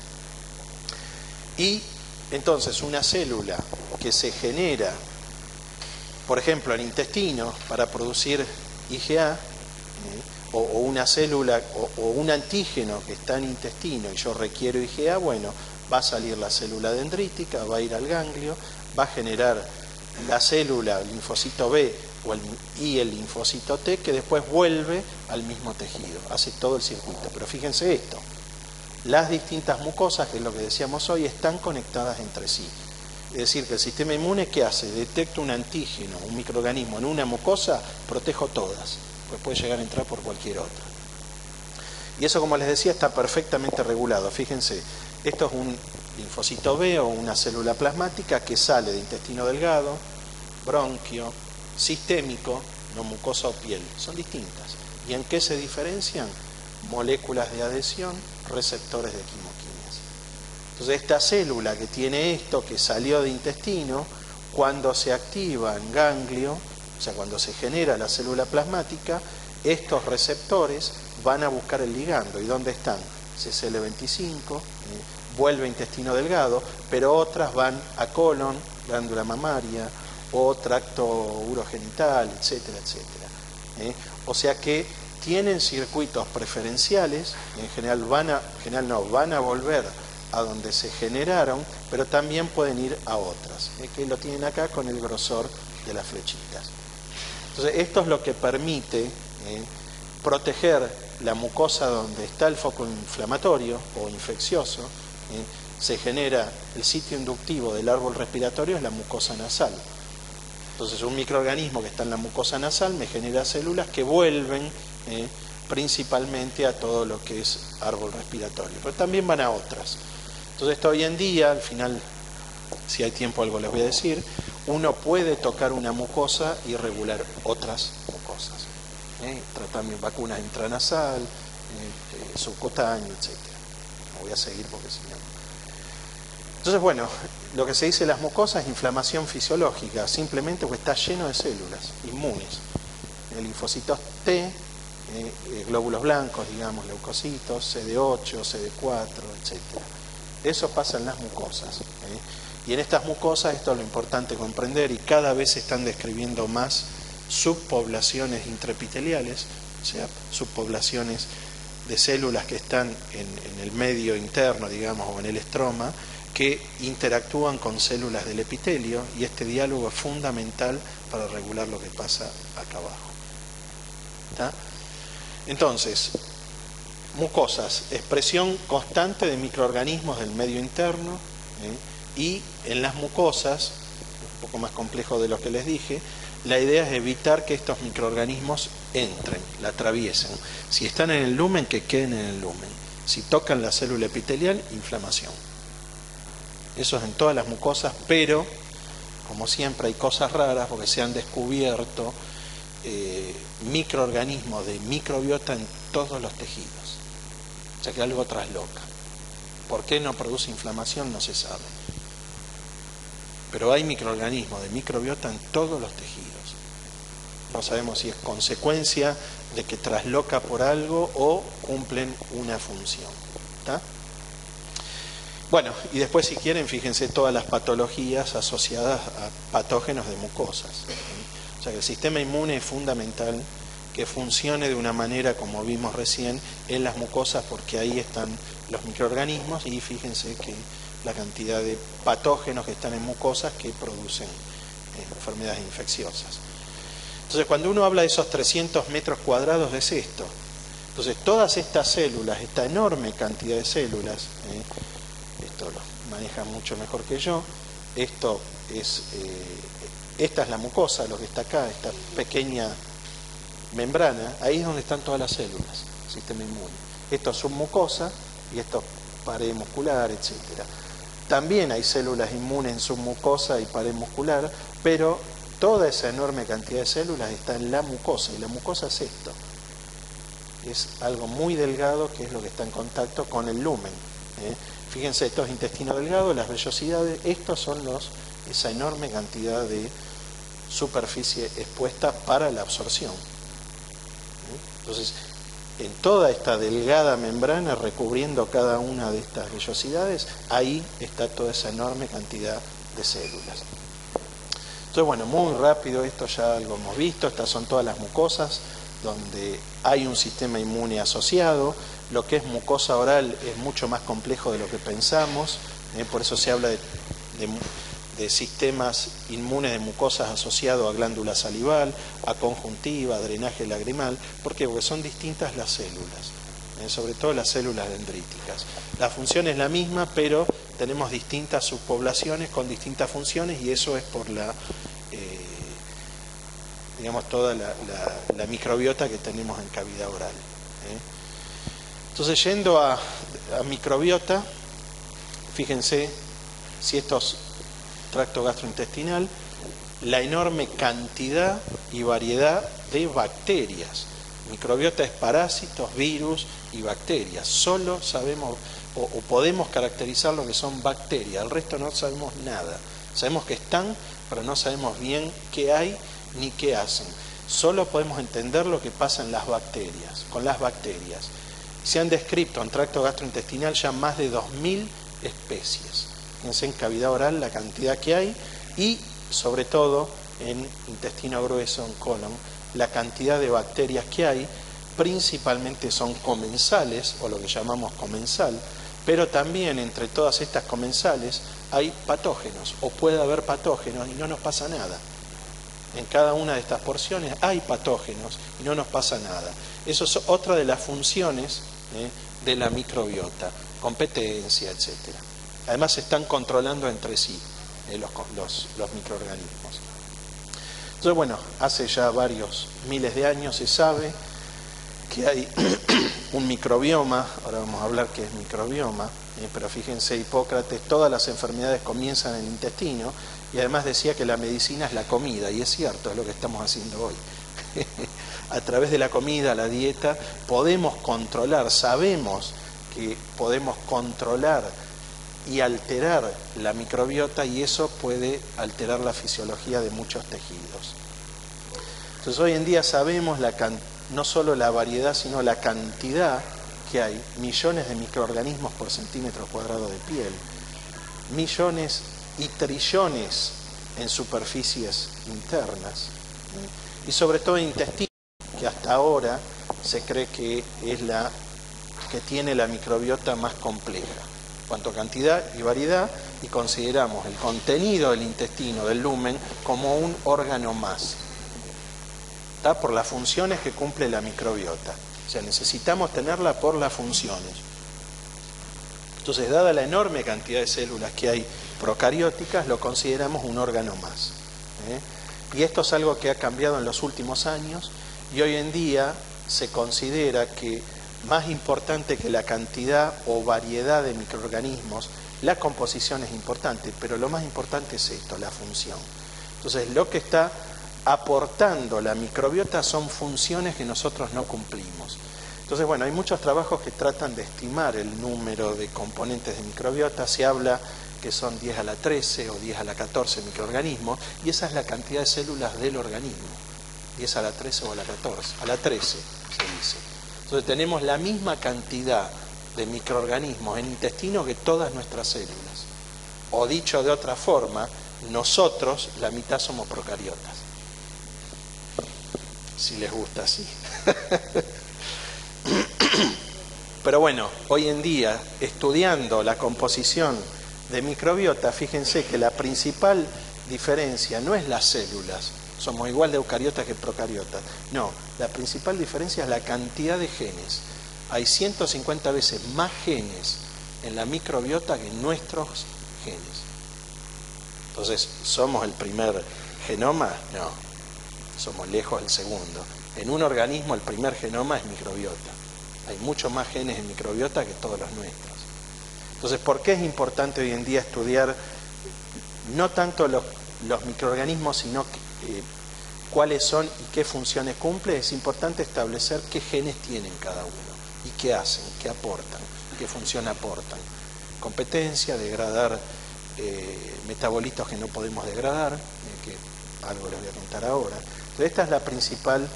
Y entonces una célula que se genera, por ejemplo, el intestino para producir IgA, o una célula o un antígeno que está en intestino y yo requiero IgA, bueno, va a salir la célula dendrítica, va a ir al ganglio, va a generar la célula, el linfocito B y el linfocito T, que después vuelve al mismo tejido, hace todo el circuito. Pero fíjense esto, las distintas mucosas, que es lo que decíamos hoy, están conectadas entre sí. Es decir, que el sistema inmune, ¿qué hace? Detecta un antígeno, un microorganismo en una mucosa, protejo todas, pues puede llegar a entrar por cualquier otra. Y eso, como les decía, está perfectamente regulado. Fíjense, esto es un linfocito B o una célula plasmática que sale de intestino delgado, bronquio, sistémico, no mucosa o piel. Son distintas. ¿Y en qué se diferencian? Moléculas de adhesión, receptores de quimoquinas. Entonces, esta célula que tiene esto, que salió de intestino, cuando se activa en ganglio, o sea, cuando se genera la célula plasmática, estos receptores van a buscar el ligando. ¿Y dónde están? CCL25, vuelve a intestino delgado, pero otras van a colon, glándula mamaria, o tracto urogenital, etcétera, etcétera. O sea que tienen circuitos preferenciales, en general van a volver a donde se generaron, pero también pueden ir a otras, que lo tienen acá con el grosor de las flechitas. Entonces, esto es lo que permite proteger la mucosa donde está el foco inflamatorio o infeccioso. Se genera el sitio inductivo del árbol respiratorio, es la mucosa nasal. Entonces, un microorganismo que está en la mucosa nasal me genera células que vuelven principalmente a todo lo que es árbol respiratorio, pero también van a otras. Entonces, esto hoy en día, al final, si hay tiempo algo les voy a decir, uno puede tocar una mucosa y regular otras mucosas. Tratamiento, vacunas intranasal, subcutáneo, etc. No voy a seguir porque si no. Entonces, bueno, lo que se dice de las mucosas es inflamación fisiológica, simplemente porque está lleno de células inmunes. Linfocitos T, glóbulos blancos, digamos, leucocitos, CD8, CD4, etc. Eso pasa en las mucosas. Y en estas mucosas, esto es lo importante comprender, y cada vez se están describiendo más subpoblaciones intraepiteliales, o sea, subpoblaciones de células que están en el medio interno, digamos, o en el estroma, que interactúan con células del epitelio, y este diálogo es fundamental para regular lo que pasa acá abajo. ¿Está? Entonces, mucosas, expresión constante de microorganismos del medio interno, y en las mucosas, un poco más complejo de lo que les dije, la idea es evitar que estos microorganismos entren, la atraviesen. Si están en el lumen, que queden en el lumen. Si tocan la célula epitelial, inflamación. Eso es en todas las mucosas, pero, como siempre, hay cosas raras porque se han descubierto microorganismos de microbiota en todos los tejidos. O sea que algo trasloca. ¿Por qué no produce inflamación? No se sabe. Pero hay microorganismos de microbiota en todos los tejidos. No sabemos si es consecuencia de que trasloca por algo o cumplen una función. ¿Está? Bueno, y después, si quieren, fíjense todas las patologías asociadas a patógenos de mucosas. O sea que el sistema inmune es fundamental que funcione de una manera, como vimos recién, en las mucosas, porque ahí están los microorganismos, y fíjense que la cantidad de patógenos que están en mucosas que producen enfermedades infecciosas. Entonces, cuando uno habla de esos 300 metros cuadrados, es esto. Entonces, todas estas células, esta enorme cantidad de células, esto lo manejan mucho mejor que yo, esta es la mucosa, lo que está acá, esta pequeña membrana, ahí es donde están todas las células, sistema inmune. Esto es submucosa y esto es pared muscular, etcétera. También hay células inmunes en submucosa y pared muscular, pero toda esa enorme cantidad de células está en la mucosa, y la mucosa es esto. Es algo muy delgado que es lo que está en contacto con el lumen. Fíjense, esto es intestino delgado, las vellosidades, estos son esa enorme cantidad de superficie expuesta para la absorción. Entonces, en toda esta delgada membrana recubriendo cada una de estas vellosidades, ahí está toda esa enorme cantidad de células. Entonces, bueno, muy rápido, esto ya algo hemos visto, estas son todas las mucosas donde hay un sistema inmune asociado. Lo que es mucosa oral es mucho más complejo de lo que pensamos, por eso se habla de sistemas inmunes de mucosas asociados a glándula salival, a conjuntiva, a drenaje lagrimal. ¿Por qué? Porque son distintas las células, sobre todo las células dendríticas. La función es la misma, pero tenemos distintas subpoblaciones con distintas funciones, y eso es por toda la microbiota que tenemos en cavidad oral. Entonces, yendo a microbiota, fíjense, si esto es tracto gastrointestinal, la enorme cantidad y variedad de bacterias. Microbiota es parásitos, virus y bacterias. Solo sabemos o podemos caracterizar lo que son bacterias, el resto no sabemos nada. Sabemos que están, pero no sabemos bien qué hay ni qué hacen. Solo podemos entender lo que pasa en las bacterias, con las bacterias. Se han descrito en tracto gastrointestinal ya más de 2000 especies. Fíjense en cavidad oral la cantidad que hay, y sobre todo en intestino grueso, en colon, la cantidad de bacterias que hay. Principalmente son comensales, o lo que llamamos comensal, pero también entre todas estas comensales hay patógenos, o puede haber patógenos y no nos pasa nada. En cada una de estas porciones hay patógenos y no nos pasa nada. Eso es otra de las funciones de la microbiota, competencia, etcétera. Además se están controlando entre sí los microorganismos. Entonces, bueno, hace ya varios miles de años se sabe que hay un microbioma. Ahora vamos a hablar qué es microbioma, pero fíjense, Hipócrates, todas las enfermedades comienzan en el intestino, y además decía que la medicina es la comida, y es cierto, es lo que estamos haciendo hoy. A través de la comida, la dieta, podemos controlar, sabemos que podemos controlar y alterar la microbiota, y eso puede alterar la fisiología de muchos tejidos. Entonces hoy en día sabemos no solo la variedad, sino la cantidad que hay, millones de microorganismos por centímetro cuadrado de piel, millones y trillones en superficies internas, y sobre todo en intestino, que hasta ahora se cree que es la que tiene la microbiota más compleja, cuanto a cantidad y variedad, y consideramos el contenido del intestino, del lumen, como un órgano más, ¿está? Por las funciones que cumple la microbiota. O sea, necesitamos tenerla por las funciones. Entonces, dada la enorme cantidad de células que hay procarióticas, lo consideramos un órgano más. Y esto es algo que ha cambiado en los últimos años, y hoy en día se considera que más importante que la cantidad o variedad de microorganismos, la composición es importante, pero lo más importante es esto, la función. Entonces, lo que está aportando la microbiota son funciones que nosotros no cumplimos. Entonces, bueno, hay muchos trabajos que tratan de estimar el número de componentes de microbiota. Se habla que son 10 a la 13 o 10 a la 14 microorganismos, y esa es la cantidad de células del organismo. 10 a la 13 o a la 14, a la 13 se dice. Entonces tenemos la misma cantidad de microorganismos en intestino que todas nuestras células. O dicho de otra forma, nosotros la mitad somos procariotas. Si les gusta así. Pero bueno, hoy en día, estudiando la composición de microbiota, fíjense que la principal diferencia no es las células, somos igual de eucariotas que procariotas. No, la principal diferencia es la cantidad de genes. Hay 150 veces más genes en la microbiota que en nuestros genes. Entonces, ¿somos el primer genoma? No, somos lejos el segundo. En un organismo el primer genoma es microbiota. Hay muchos más genes en microbiota que todos los nuestros. Entonces, ¿por qué es importante hoy en día estudiar no tanto los microorganismos, sino cuáles son y qué funciones cumple? Es importante establecer qué genes tienen cada uno y qué hacen, qué aportan, qué función aportan. Competencia, degradar metabolitos que no podemos degradar, que algo les voy a contar ahora. Entonces, esta es la principal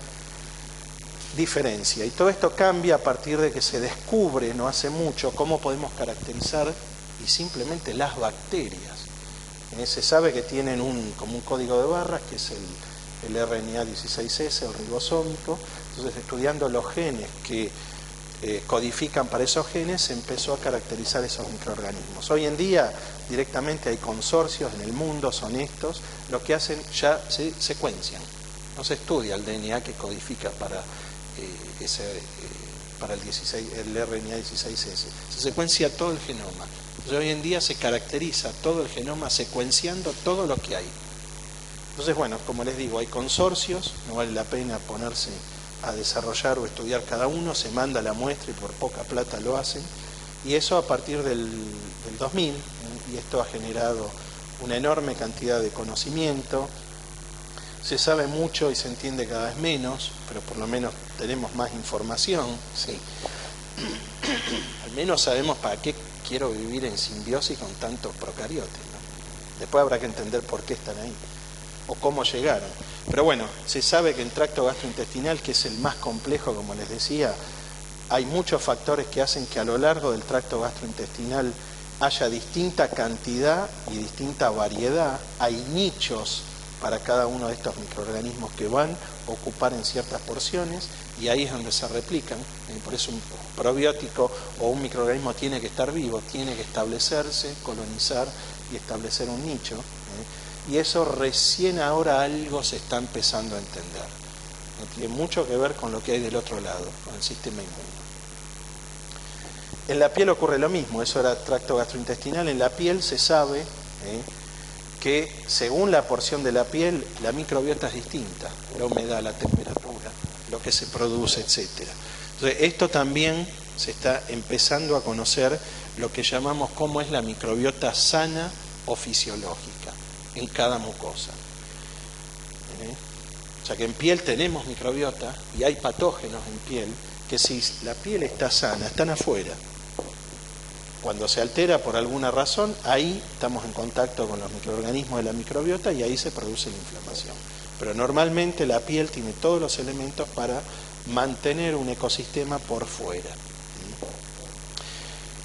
diferencia, y todo esto cambia a partir de que se descubre no hace mucho cómo podemos caracterizar y simplemente las bacterias. Se sabe que tienen como un código de barras, que es el RNA 16S, el ribosómico. Entonces, estudiando los genes que codifican para esos genes, se empezó a caracterizar esos microorganismos. Hoy en día directamente hay consorcios en el mundo, son estos, lo que hacen ya se secuencian. No se estudia el DNA que codifica para para el RNA 16S. Se secuencia todo el genoma. Entonces, hoy en día se caracteriza todo el genoma secuenciando todo lo que hay. Entonces, bueno, como les digo, hay consorcios, no vale la pena ponerse a desarrollar o estudiar cada uno, se manda la muestra y por poca plata lo hacen, y eso a partir del 2000, y esto ha generado una enorme cantidad de conocimiento. Se sabe mucho y se entiende cada vez menos, pero por lo menos tenemos más información, sí. Al menos sabemos para qué quiero vivir en simbiosis con tantos procariotes, ¿no? Después habrá que entender por qué están ahí o cómo llegaron. Pero bueno, se sabe que el tracto gastrointestinal, que es el más complejo, como les decía, hay muchos factores que hacen que a lo largo del tracto gastrointestinal haya distinta cantidad y distinta variedad. Hay nichos para cada uno de estos microorganismos que van a ocupar en ciertas porciones, y ahí es donde se replican. Por eso un probiótico o un microorganismo tiene que estar vivo, tiene que establecerse, colonizar y establecer un nicho. Y eso recién ahora algo se está empezando a entender. No tiene mucho que ver con lo que hay del otro lado, con el sistema inmune. En la piel ocurre lo mismo, eso era tracto gastrointestinal. En la piel se sabe que según la porción de la piel, la microbiota es distinta, la humedad, la temperatura, lo que se produce, etc. Entonces, esto también se está empezando a conocer, lo que llamamos cómo es la microbiota sana o fisiológica en cada mucosa. O sea que en piel tenemos microbiota y hay patógenos en piel que, si la piel está sana, están afuera. Cuando se altera por alguna razón, ahí estamos en contacto con los microorganismos de la microbiota y ahí se produce la inflamación. Pero normalmente la piel tiene todos los elementos para mantener un ecosistema por fuera.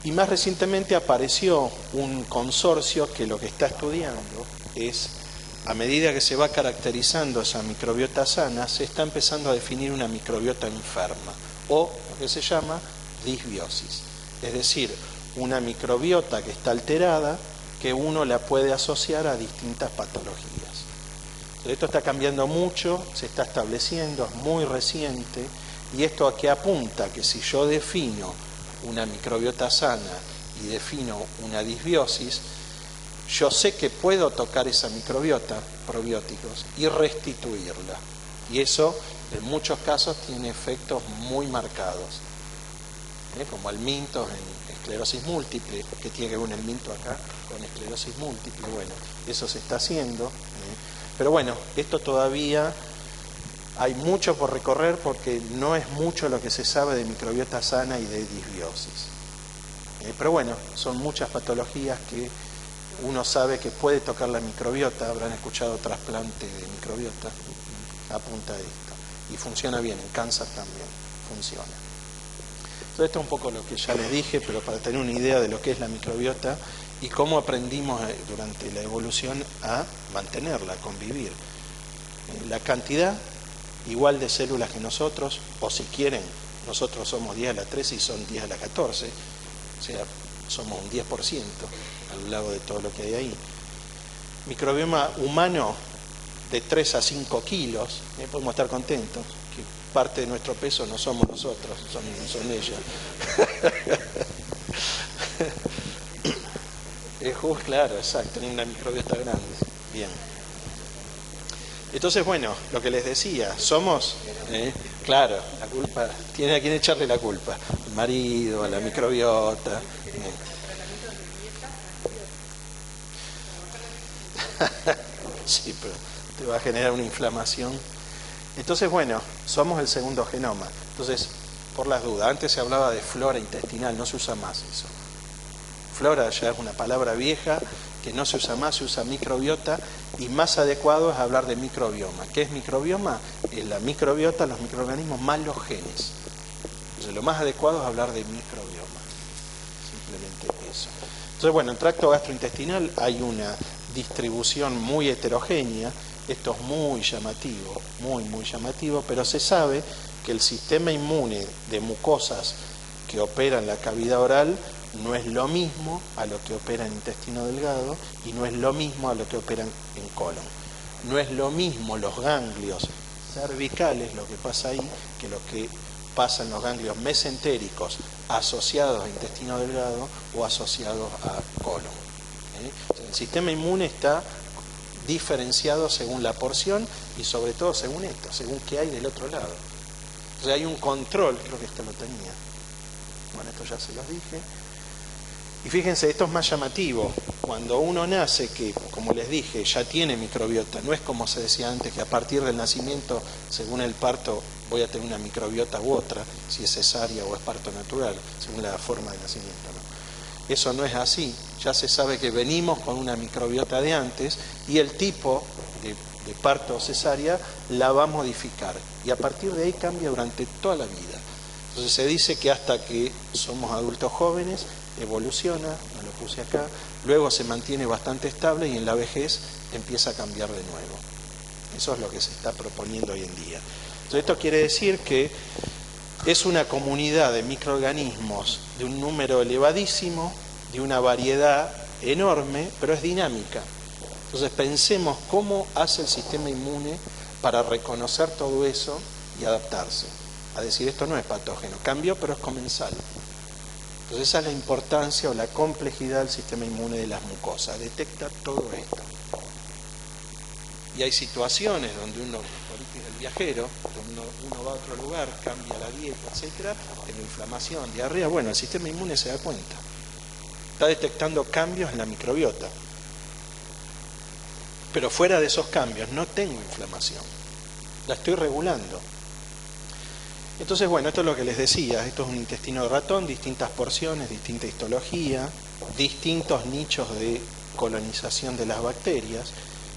Y más recientemente apareció un consorcio que lo que está estudiando es, a medida que se va caracterizando esa microbiota sana, se está empezando a definir una microbiota enferma, o lo que se llama disbiosis. Es decir, una microbiota que está alterada, que uno la puede asociar a distintas patologías. Esto está cambiando mucho, se está estableciendo, es muy reciente, y esto a qué apunta: que si yo defino una microbiota sana y defino una disbiosis, yo sé que puedo tocar esa microbiota, probióticos, y restituirla. Y eso en muchos casos tiene efectos muy marcados, como el minto en esclerosis múltiple, que tiene que ver el minto acá con esclerosis múltiple. Bueno, eso se está haciendo, pero bueno, esto todavía hay mucho por recorrer, porque no es mucho lo que se sabe de microbiota sana y de disbiosis. Pero bueno, son muchas patologías que uno sabe que puede tocar la microbiota. Habrán escuchado trasplante de microbiota a punta de esto, y funciona bien, en cáncer también funciona. Entonces, esto es un poco lo que ya les dije, pero para tener una idea de lo que es la microbiota y cómo aprendimos durante la evolución a mantenerla, a convivir. La cantidad igual de células que nosotros, o si quieren, nosotros somos 10 a la 13 y son 10 a la 14, o sea, somos un 10% al lado de todo lo que hay ahí. Microbioma humano de 3 a 5 kilos, podemos estar contentos, que parte de nuestro peso no somos nosotros, son ellas. Claro, exacto, tienen una microbiota grande. Bien. Entonces, bueno, lo que les decía, somos, claro, la culpa, tiene a quien echarle la culpa, al marido, a la microbiota. Sí, pero te va a generar una inflamación. Entonces, bueno, somos el segundo genoma. Entonces, por las dudas, antes se hablaba de flora intestinal, no se usa más eso. Flora ya es una palabra vieja que no se usa más, se usa microbiota, y más adecuado es hablar de microbioma. ¿Qué es microbioma? Es la microbiota, los microorganismos más los genes. Entonces, lo más adecuado es hablar de microbioma. Simplemente eso. Entonces, bueno, en tracto gastrointestinal hay una distribución muy heterogénea, Esto es muy llamativo, muy llamativo, pero se sabe que el sistema inmune de mucosas que opera en la cavidad oral no es lo mismo a lo que opera en intestino delgado y no es lo mismo a lo que opera en colon. No es lo mismo los ganglios cervicales, lo que pasa ahí, que lo que pasa en los ganglios mesentéricos asociados a intestino delgado o asociados a colon. El sistema inmune está diferenciado según la porción y sobre todo según esto, según qué hay del otro lado. Entonces hay un control, creo que esto lo tenía. Bueno, esto ya se los dije. Y fíjense, esto es más llamativo. Cuando uno nace, que como les dije, ya tiene microbiota, no es como se decía antes, que a partir del nacimiento, según el parto, voy a tener una microbiota u otra, si es cesárea o es parto natural, según la forma de nacimiento, ¿no? Eso no es así. Ya se sabe que venimos con una microbiota de antes y el tipo de parto o cesárea la va a modificar. Y a partir de ahí cambia durante toda la vida. Entonces se dice que hasta que somos adultos jóvenes evoluciona, me lo puse acá, luego se mantiene bastante estable y en la vejez empieza a cambiar de nuevo. Eso es lo que se está proponiendo hoy en día. Entonces esto quiere decir que es una comunidad de microorganismos de un número elevadísimo, de una variedad enorme, pero es dinámica. Entonces pensemos cómo hace el sistema inmune para reconocer todo eso y adaptarse. A decir, esto no es patógeno, cambió pero es comensal. Entonces esa es la importancia o la complejidad del sistema inmune de las mucosas, detecta todo esto. Y hay situaciones donde uno, colitis del viajero, donde uno va a otro lugar, cambia la dieta, etcétera, tiene inflamación, diarrea, bueno, el sistema inmune se da cuenta. Está detectando cambios en la microbiota. Pero fuera de esos cambios no tengo inflamación, la estoy regulando. Entonces, bueno, esto es lo que les decía, esto es un intestino de ratón, distintas porciones, distinta histología, distintos nichos de colonización de las bacterias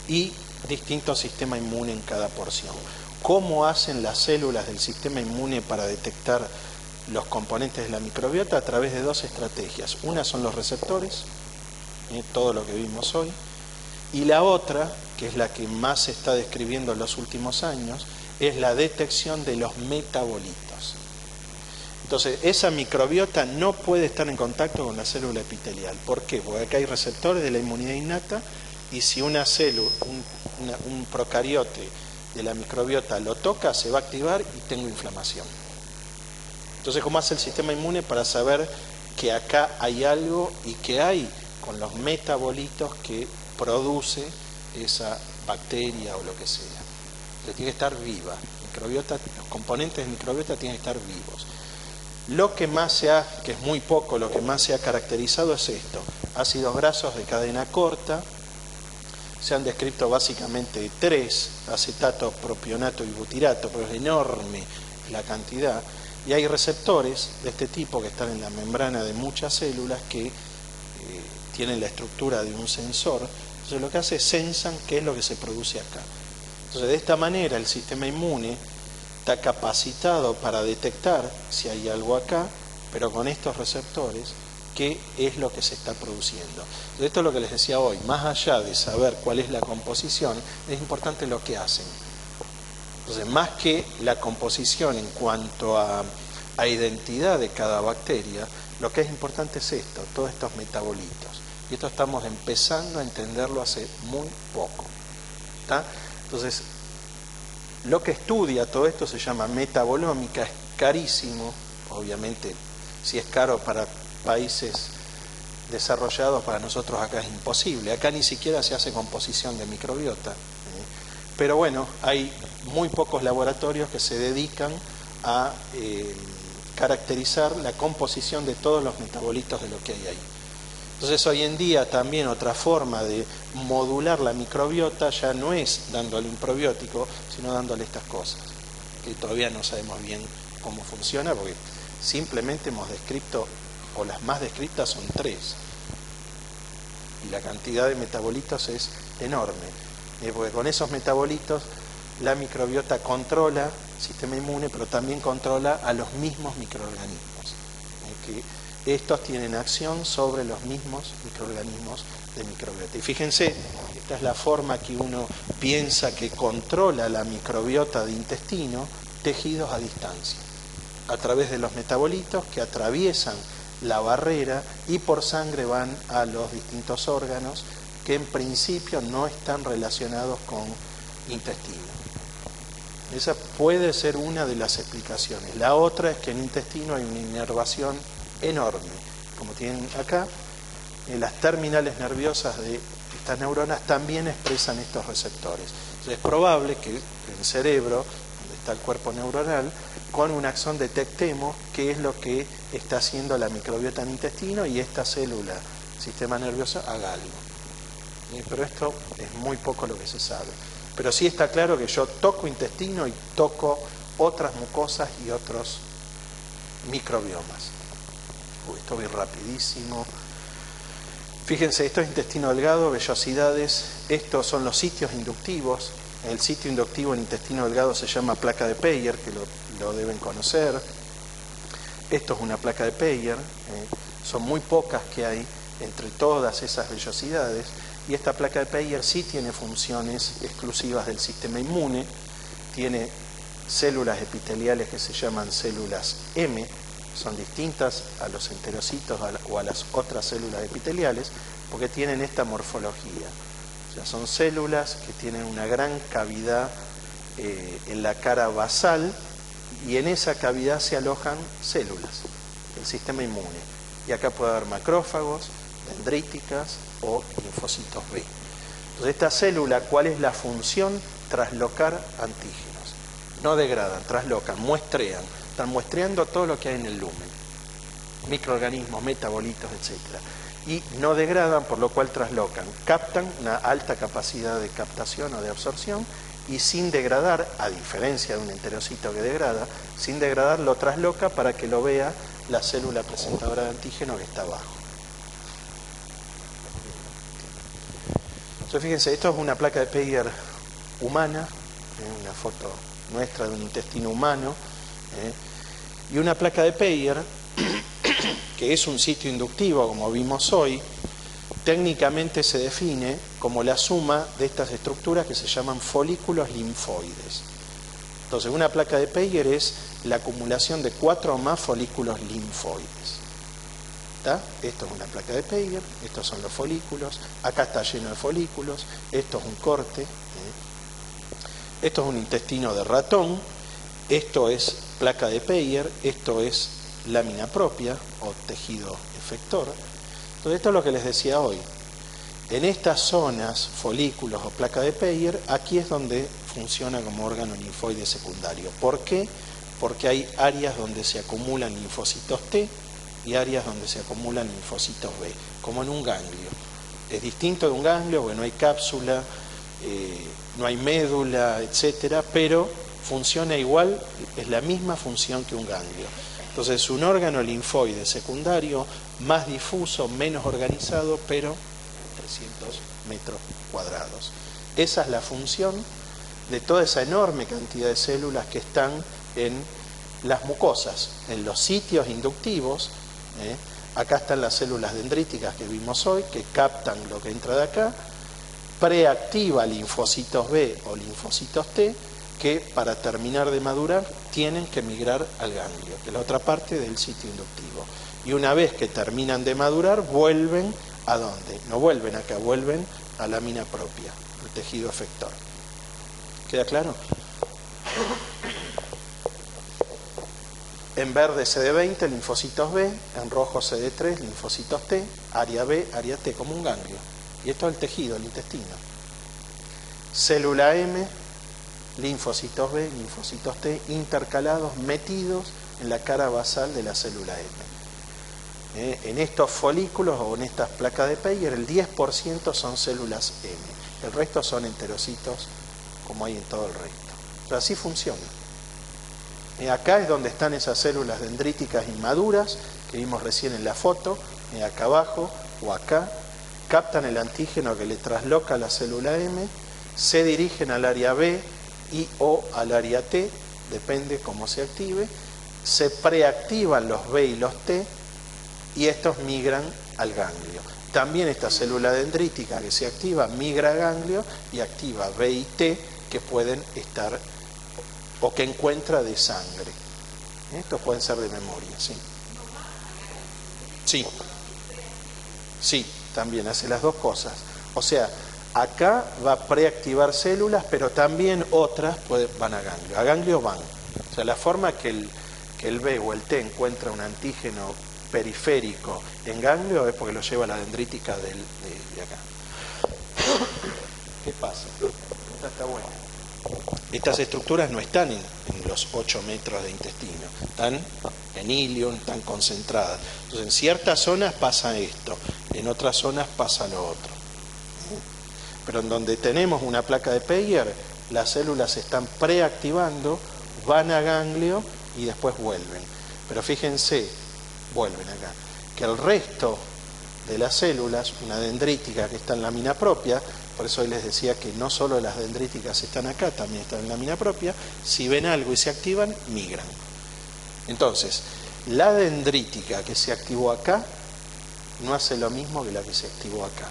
y distinto sistema inmune en cada porción. ¿Cómo hacen las células del sistema inmune para detectar los componentes de la microbiota? A través de dos estrategias. Una son los receptores, todo lo que vimos hoy, y la otra, que es la que más se está describiendo en los últimos años, es la detección de los metabolitos. Entonces, esa microbiota no puede estar en contacto con la célula epitelial. ¿Por qué? Porque acá hay receptores de la inmunidad innata y si una célula, un procariote de la microbiota lo toca, se va a activar y tengo inflamación. Entonces, ¿cómo hace el sistema inmune para saber que acá hay algo y que hay con los metabolitos que produce esa bacteria o lo que sea? Entonces, tiene que estar viva. Microbiota, los componentes de microbiota tienen que estar vivos. Lo que más que es muy poco, lo que más se ha caracterizado es esto: ácidos grasos de cadena corta. Se han descrito básicamente 3, acetato, propionato y butirato, pero es enorme la cantidad. Y hay receptores de este tipo que están en la membrana de muchas células que tienen la estructura de un sensor. Entonces lo que hace es sensan qué es lo que se produce acá. Entonces de esta manera el sistema inmune está capacitado para detectar si hay algo acá, pero con estos receptores, qué es lo que se está produciendo. Entonces, esto es lo que les decía hoy, más allá de saber cuál es la composición, es importante lo que hacen. Entonces, más que la composición en cuanto a identidad de cada bacteria, lo que es importante es esto, todos estos metabolitos. Y esto estamos empezando a entenderlo hace muy poco. ¿Está? Entonces, lo que estudia todo esto se llama metabolómica, es carísimo, obviamente, si es caro para países desarrollados, para nosotros acá es imposible. Acá ni siquiera se hace composición de microbiota. Pero bueno, hay muy pocos laboratorios que se dedican a caracterizar la composición de todos los metabolitos de lo que hay ahí. Entonces hoy en día también otra forma de modular la microbiota ya no es dándole un probiótico, sino dándole estas cosas, que todavía no sabemos bien cómo funciona, porque simplemente hemos descrito, o las más descritas son 3, y la cantidad de metabolitos es enorme, porque con esos metabolitos la microbiota controla el sistema inmune, pero también controla a los mismos microorganismos, que estos tienen acción sobre los mismos microorganismos de microbiota. Y fíjense, esta es la forma que uno piensa que controla la microbiota de intestino, tejidos a distancia, a través de los metabolitos que atraviesan la barrera y por sangre van a los distintos órganos que en principio no están relacionados con intestino. Esa puede ser una de las explicaciones. La otra es que en el intestino hay una inervación enorme. Como tienen acá, las terminales nerviosas de estas neuronas también expresan estos receptores. Entonces es probable que en el cerebro, donde está el cuerpo neuronal, con un axón detectemos qué es lo que está haciendo la microbiota en el intestino y esta célula, sistema nervioso, haga algo. Pero esto es muy poco lo que se sabe. Pero sí está claro que yo toco intestino y toco otras mucosas y otros microbiomas. Esto voy rapidísimo. Fíjense, esto es intestino delgado, vellosidades. Estos son los sitios inductivos. El sitio inductivo en intestino delgado se llama placa de Peyer, que lo deben conocer. Esto es una placa de Peyer. Son muy pocas que hay entre todas esas vellosidades. Y esta placa de Peyer sí tiene funciones exclusivas del sistema inmune, tiene células epiteliales que se llaman células M, son distintas a los enterocitos o a las otras células epiteliales, porque tienen esta morfología. O sea, son células que tienen una gran cavidad en la cara basal y en esa cavidad se alojan células del sistema inmune. Y acá puede haber macrófagos, dendríticas o linfocitos B. Entonces, esta célula, ¿cuál es la función? Traslocar antígenos. No degradan, traslocan, muestrean. Están muestreando todo lo que hay en el lumen. Microorganismos, metabolitos, etc. Y no degradan, por lo cual traslocan. Captan una alta capacidad de captación o de absorción y sin degradar, a diferencia de un enterocito que degrada, sin degradar lo trasloca para que lo vea la célula presentadora de antígeno que está abajo. Entonces, fíjense, esto es una placa de Peyer humana, una foto nuestra de un intestino humano, y una placa de Peyer, que es un sitio inductivo, como vimos hoy, técnicamente se define como la suma de estas estructuras que se llaman folículos linfoides. Entonces, una placa de Peyer es la acumulación de 4 o más folículos linfoides. ¿Está? Esto es una placa de Peyer, estos son los folículos, acá está lleno de folículos, esto es un corte, esto es un intestino de ratón, esto es placa de Peyer, esto es lámina propia o tejido efector. Entonces, esto es lo que les decía hoy. En estas zonas, folículos o placa de Peyer, aquí es donde funciona como órgano linfoide secundario. ¿Por qué? Porque hay áreas donde se acumulan linfocitos T y áreas donde se acumulan linfocitos B, como en un ganglio. Es distinto de un ganglio porque no hay cápsula, no hay médula, etcétera, pero funciona igual, es la misma función que un ganglio. Entonces, es un órgano linfoide secundario, más difuso, menos organizado, pero 300 metros cuadrados. Esa es la función de toda esa enorme cantidad de células que están en las mucosas, en los sitios inductivos. Acá están las células dendríticas que vimos hoy, que captan lo que entra de acá, preactiva linfocitos B o linfocitos T, que para terminar de madurar tienen que migrar al ganglio, que es la otra parte del sitio inductivo. Y una vez que terminan de madurar, vuelven ¿a dónde? No vuelven acá, vuelven a lámina propia, el tejido efector. ¿Queda claro? En verde CD20, linfocitos B, en rojo CD3, linfocitos T, área B, área T, como un ganglio. Y esto es el tejido, el intestino. Célula M, linfocitos B, linfocitos T, intercalados, metidos en la cara basal de la célula M. En estos folículos o en estas placas de Peyer, el 10% son células M. El resto son enterocitos, como hay en todo el resto. Pero así funciona. Acá es donde están esas células dendríticas inmaduras que vimos recién en la foto, acá abajo o acá, captan el antígeno que le trasloca a la célula M, se dirigen al área B y o al área T, depende cómo se active, se preactivan los B y los T, y estos migran al ganglio. También esta célula dendrítica que se activa migra a ganglio y activa B y T que pueden estar o que encuentra de sangre. Estos pueden ser de memoria, ¿sí? Sí. Sí, también hace las dos cosas. O sea, acá va a preactivar células, pero también otras van a ganglio. A ganglio van. O sea, la forma que el B o el T encuentra un antígeno periférico en ganglio es porque lo lleva a la dendrítica de acá. ¿Qué pasa? Esta está buena. Estas estructuras no están en los 8 metros de intestino, están en ilium, están concentradas. Entonces, en ciertas zonas pasa esto, en otras zonas pasa lo otro. Pero en donde tenemos una placa de Peyer, las células se están preactivando, van a ganglio y después vuelven. Pero fíjense, vuelven acá, que el resto de las células, una dendrítica que está en lámina propia, por eso hoy les decía que no solo las dendríticas están acá, también están en lámina propia, si ven algo y se activan, migran. Entonces, la dendrítica que se activó acá no hace lo mismo que la que se activó acá.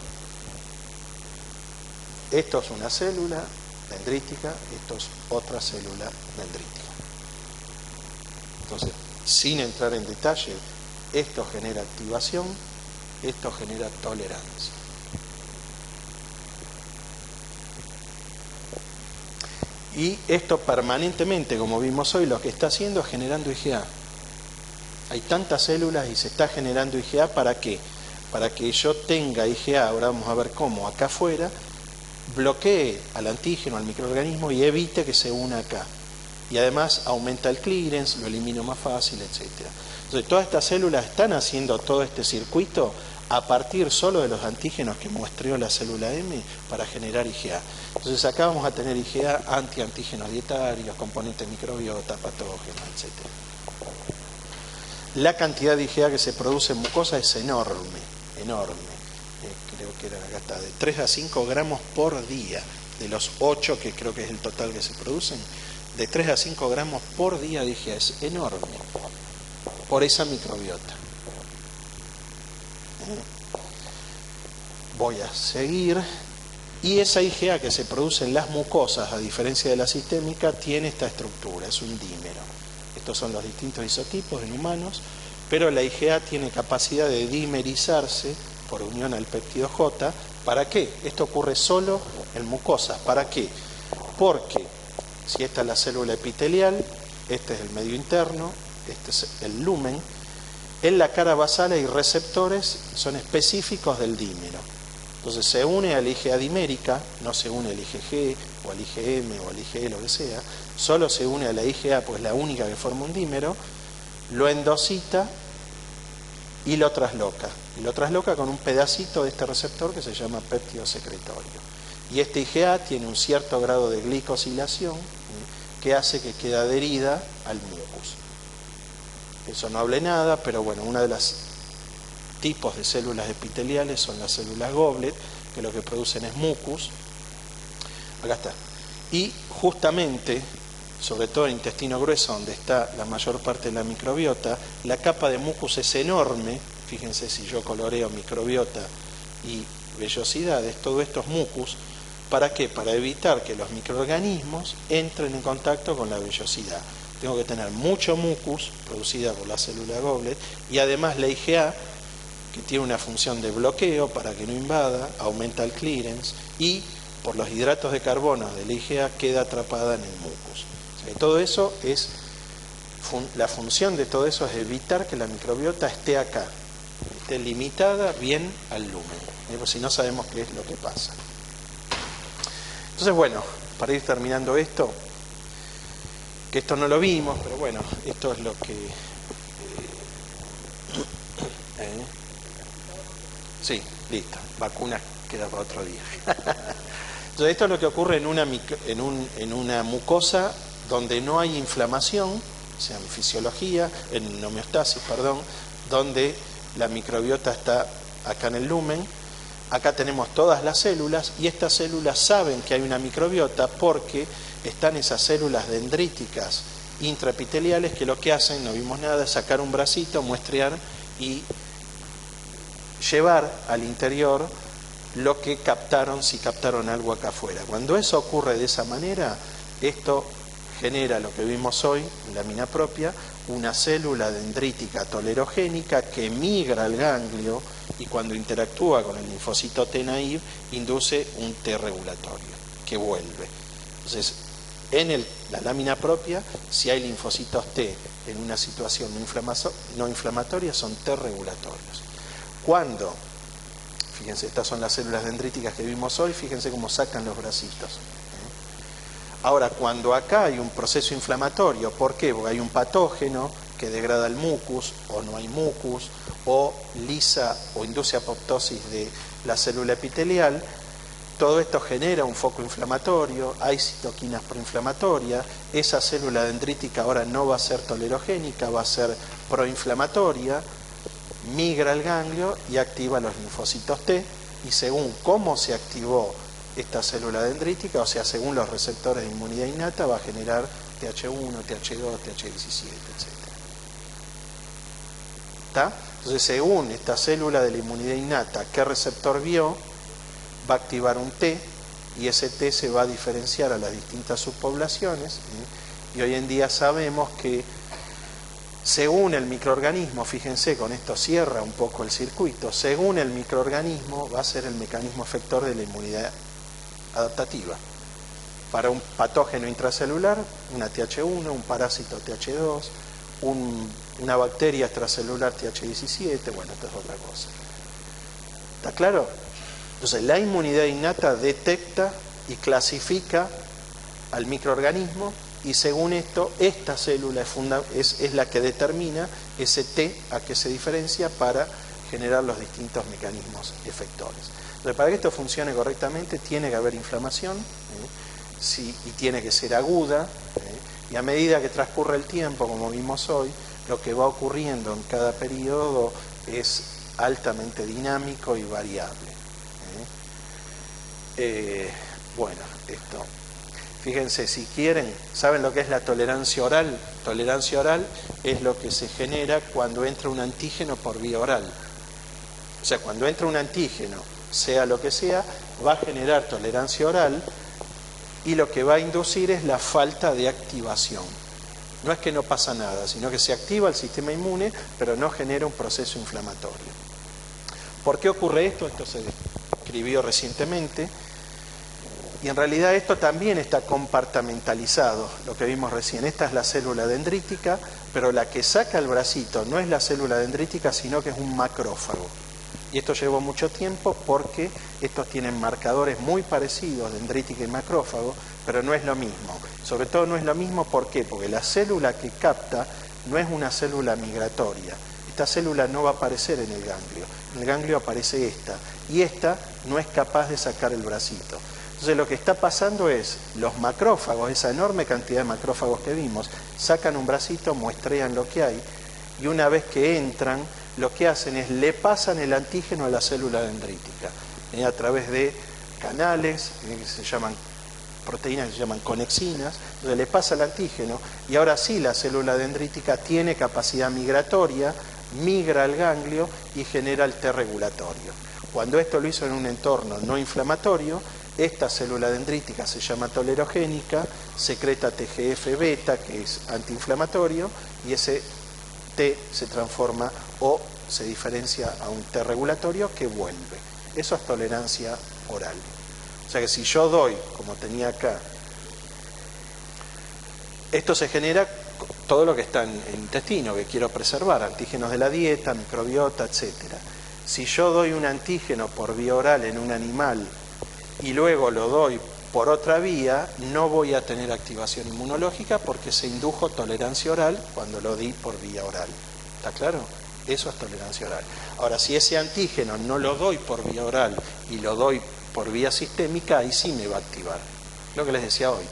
Esto es una célula dendrítica, esto es otra célula dendrítica. Entonces, sin entrar en detalle, esto genera activación, esto genera tolerancia. Y esto permanentemente, como vimos hoy, lo que está haciendo es generando IgA. Hay tantas células y se está generando IgA, ¿para qué? Para que yo tenga IgA, ahora vamos a ver cómo, acá afuera, bloquee al antígeno, al microorganismo y evite que se una acá. Y además aumenta el clearance, lo elimino más fácil, etc. Entonces, todas estas células están haciendo todo este circuito a partir solo de los antígenos que muestreó la célula M para generar IgA. Entonces, acá vamos a tener IgA anti-antígenos dietarios, componentes microbiota, patógenos, etc. La cantidad de IgA que se produce en mucosa es enorme, enorme. Creo que era acá está, de 3 a 5 gramos por día, de los 8 que creo que es el total que se producen, de 3 a 5 gramos por día de IgA, es enorme, por esa microbiota. Voy a seguir. Y esa IgA que se produce en las mucosas, a diferencia de la sistémica, tiene esta estructura, es un dímero. Estos son los distintos isotipos en humanos, pero la IgA tiene capacidad de dimerizarse por unión al péptido J. ¿Para qué? Esto ocurre solo en mucosas. ¿Para qué? Porque si esta es la célula epitelial, este es el medio interno, este es el lumen, en la cara basal hay receptores, son específicos del dímero. Entonces se une a la IgA dimérica, no se une al IgG o al IgM o al IgE, lo que sea, solo se une a la IgA, pues la única que forma un dímero, lo endocita y lo trasloca. Y lo trasloca con un pedacito de este receptor que se llama péptido secretorio. Y este IgA tiene un cierto grado de glicosilación que hace que quede adherida al mucus. Eso no hable nada, pero bueno, una de las tipos de células epiteliales son las células goblet, que lo que producen es mucus. Acá está. Y justamente, sobre todo en el intestino grueso, donde está la mayor parte de la microbiota, la capa de mucus es enorme. Fíjense si yo coloreo microbiota y vellosidades, todo esto es mucus. ¿Para qué? Para evitar que los microorganismos entren en contacto con la vellosidad. Tengo que tener mucho mucus producida por la célula goblet y además la IgA, que tiene una función de bloqueo para que no invada, aumenta el clearance y por los hidratos de carbono de la IgA queda atrapada en el mucus. O sea, todo eso es, la función de todo eso es evitar que la microbiota esté acá, esté limitada bien al lumen, pues si no sabemos qué es lo que pasa. Entonces, bueno, para ir terminando esto, que esto no lo vimos, pero bueno, esto es lo que... Sí, listo, vacuna queda para otro día. Entonces, esto es lo que ocurre en una mucosa donde no hay inflamación, o sea, en fisiología, en homeostasis, perdón, donde la microbiota está acá en el lumen. Acá tenemos todas las células y estas células saben que hay una microbiota porque están esas células dendríticas intraepiteliales que lo que hacen, no vimos nada, es sacar un bracito, muestrear y llevar al interior lo que captaron, si captaron algo acá afuera. Cuando eso ocurre de esa manera, esto genera lo que vimos hoy, lámina propia, una célula dendrítica tolerogénica que migra al ganglio y cuando interactúa con el linfocito T naive induce un T regulatorio que vuelve. Entonces, en la lámina propia, si hay linfocitos T en una situación no inflamatoria, son T regulatorios. Cuando, fíjense, estas son las células dendríticas que vimos hoy, fíjense cómo sacan los bracitos. Ahora, cuando acá hay un proceso inflamatorio, ¿por qué? Porque hay un patógeno que degrada el mucus, o no hay mucus, o lisa o induce apoptosis de la célula epitelial. Todo esto genera un foco inflamatorio, hay citoquinas proinflamatorias, esa célula dendrítica ahora no va a ser tolerogénica, va a ser proinflamatoria, migra al ganglio y activa los linfocitos T, y según cómo se activó esta célula dendrítica, o sea, según los receptores de inmunidad innata, va a generar TH1, TH2, TH17, etc. ¿Está? Entonces, según esta célula de la inmunidad innata, qué receptor vio, va a activar un T, y ese T se va a diferenciar a las distintas subpoblaciones, y hoy en día sabemos que según el microorganismo, fíjense, con esto cierra un poco el circuito, según el microorganismo va a ser el mecanismo efector de la inmunidad adaptativa. Para un patógeno intracelular, una TH1, un parásito TH2, una bacteria extracelular TH17, bueno, esto es otra cosa. ¿Está claro? Entonces, la inmunidad innata detecta y clasifica al microorganismo, y según esto, esta célula es la que determina ese T a que se diferencia para generar los distintos mecanismos efectores. Entonces, para que esto funcione correctamente, tiene que haber inflamación, y tiene que ser aguda, y a medida que transcurre el tiempo, como vimos hoy, lo que va ocurriendo en cada periodo es altamente dinámico y variable. Bueno, esto, fíjense, si quieren, ¿saben lo que es la tolerancia oral? Tolerancia oral es lo que se genera cuando entra un antígeno por vía oral. O sea, cuando entra un antígeno, sea lo que sea, va a generar tolerancia oral, y lo que va a inducir es la falta de activación. No es que no pasa nada, sino que se activa el sistema inmune, pero no genera un proceso inflamatorio. ¿Por qué ocurre esto? Esto se describió recientemente. Y en realidad esto también está compartimentalizado, lo que vimos recién. Esta es la célula dendrítica, pero la que saca el bracito no es la célula dendrítica, sino que es un macrófago. Y esto llevó mucho tiempo porque estos tienen marcadores muy parecidos, dendrítica y macrófago, pero no es lo mismo. Sobre todo no es lo mismo, ¿por qué? Porque la célula que capta no es una célula migratoria. Esta célula no va a aparecer en el ganglio. En el ganglio aparece esta, y esta no es capaz de sacar el bracito. Entonces lo que está pasando es, los macrófagos, esa enorme cantidad de macrófagos que vimos, sacan un bracito, muestrean lo que hay, y una vez que entran, lo que hacen es, le pasan el antígeno a la célula dendrítica, a través de canales, que se llaman proteínas, que se llaman conexinas, entonces le pasa el antígeno, y ahora sí la célula dendrítica tiene capacidad migratoria, migra al ganglio y genera el T regulatorio. Cuando esto lo hizo en un entorno no inflamatorio, esta célula dendrítica se llama tolerogénica, secreta TGF-beta, que es antiinflamatorio, y ese T se transforma o se diferencia a un T regulatorio que vuelve. Eso es tolerancia oral. O sea que si yo doy, como tenía acá, esto se genera todo lo que está en el intestino, que quiero preservar, antígenos de la dieta, microbiota, etcétera. Si yo doy un antígeno por vía oral en un animal y luego lo doy por otra vía, no voy a tener activación inmunológica porque se indujo tolerancia oral cuando lo di por vía oral. ¿Está claro? Eso es tolerancia oral. Ahora, si ese antígeno no lo doy por vía oral y lo doy por vía sistémica, ahí sí me va a activar. Lo que les decía hoy.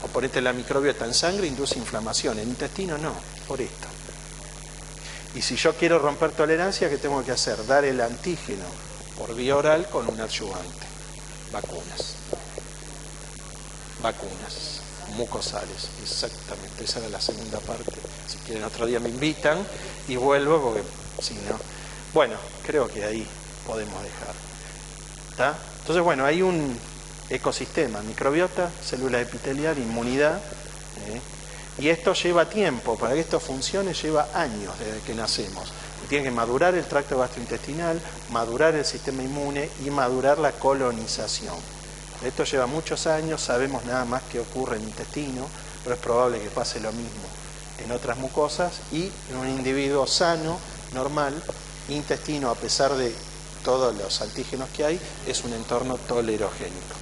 O ponete la microbiota en sangre, induce inflamación. En intestino no, por esto. Y si yo quiero romper tolerancia, ¿qué tengo que hacer? Dar el antígeno por vía oral con un adyuvante. Vacunas. Vacunas mucosales, exactamente. Esa era la segunda parte. Si quieren otro día me invitan y vuelvo porque si no. Bueno, creo que ahí podemos dejar. ¿Está? Entonces, bueno, hay un ecosistema, microbiota, célula epitelial, inmunidad, y esto lleva tiempo. Para que esto funcione lleva años desde que nacemos. Tiene que madurar el tracto gastrointestinal, madurar el sistema inmune y madurar la colonización. Esto lleva muchos años, sabemos nada más qué ocurre en el intestino, pero es probable que pase lo mismo en otras mucosas, y en un individuo sano, normal, intestino, a pesar de todos los antígenos que hay, es un entorno tolerogénico.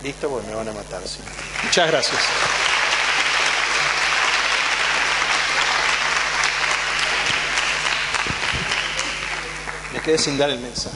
¿Listo? Pues me van a matar, sí. Muchas gracias. Me quedé sin dar el mensaje.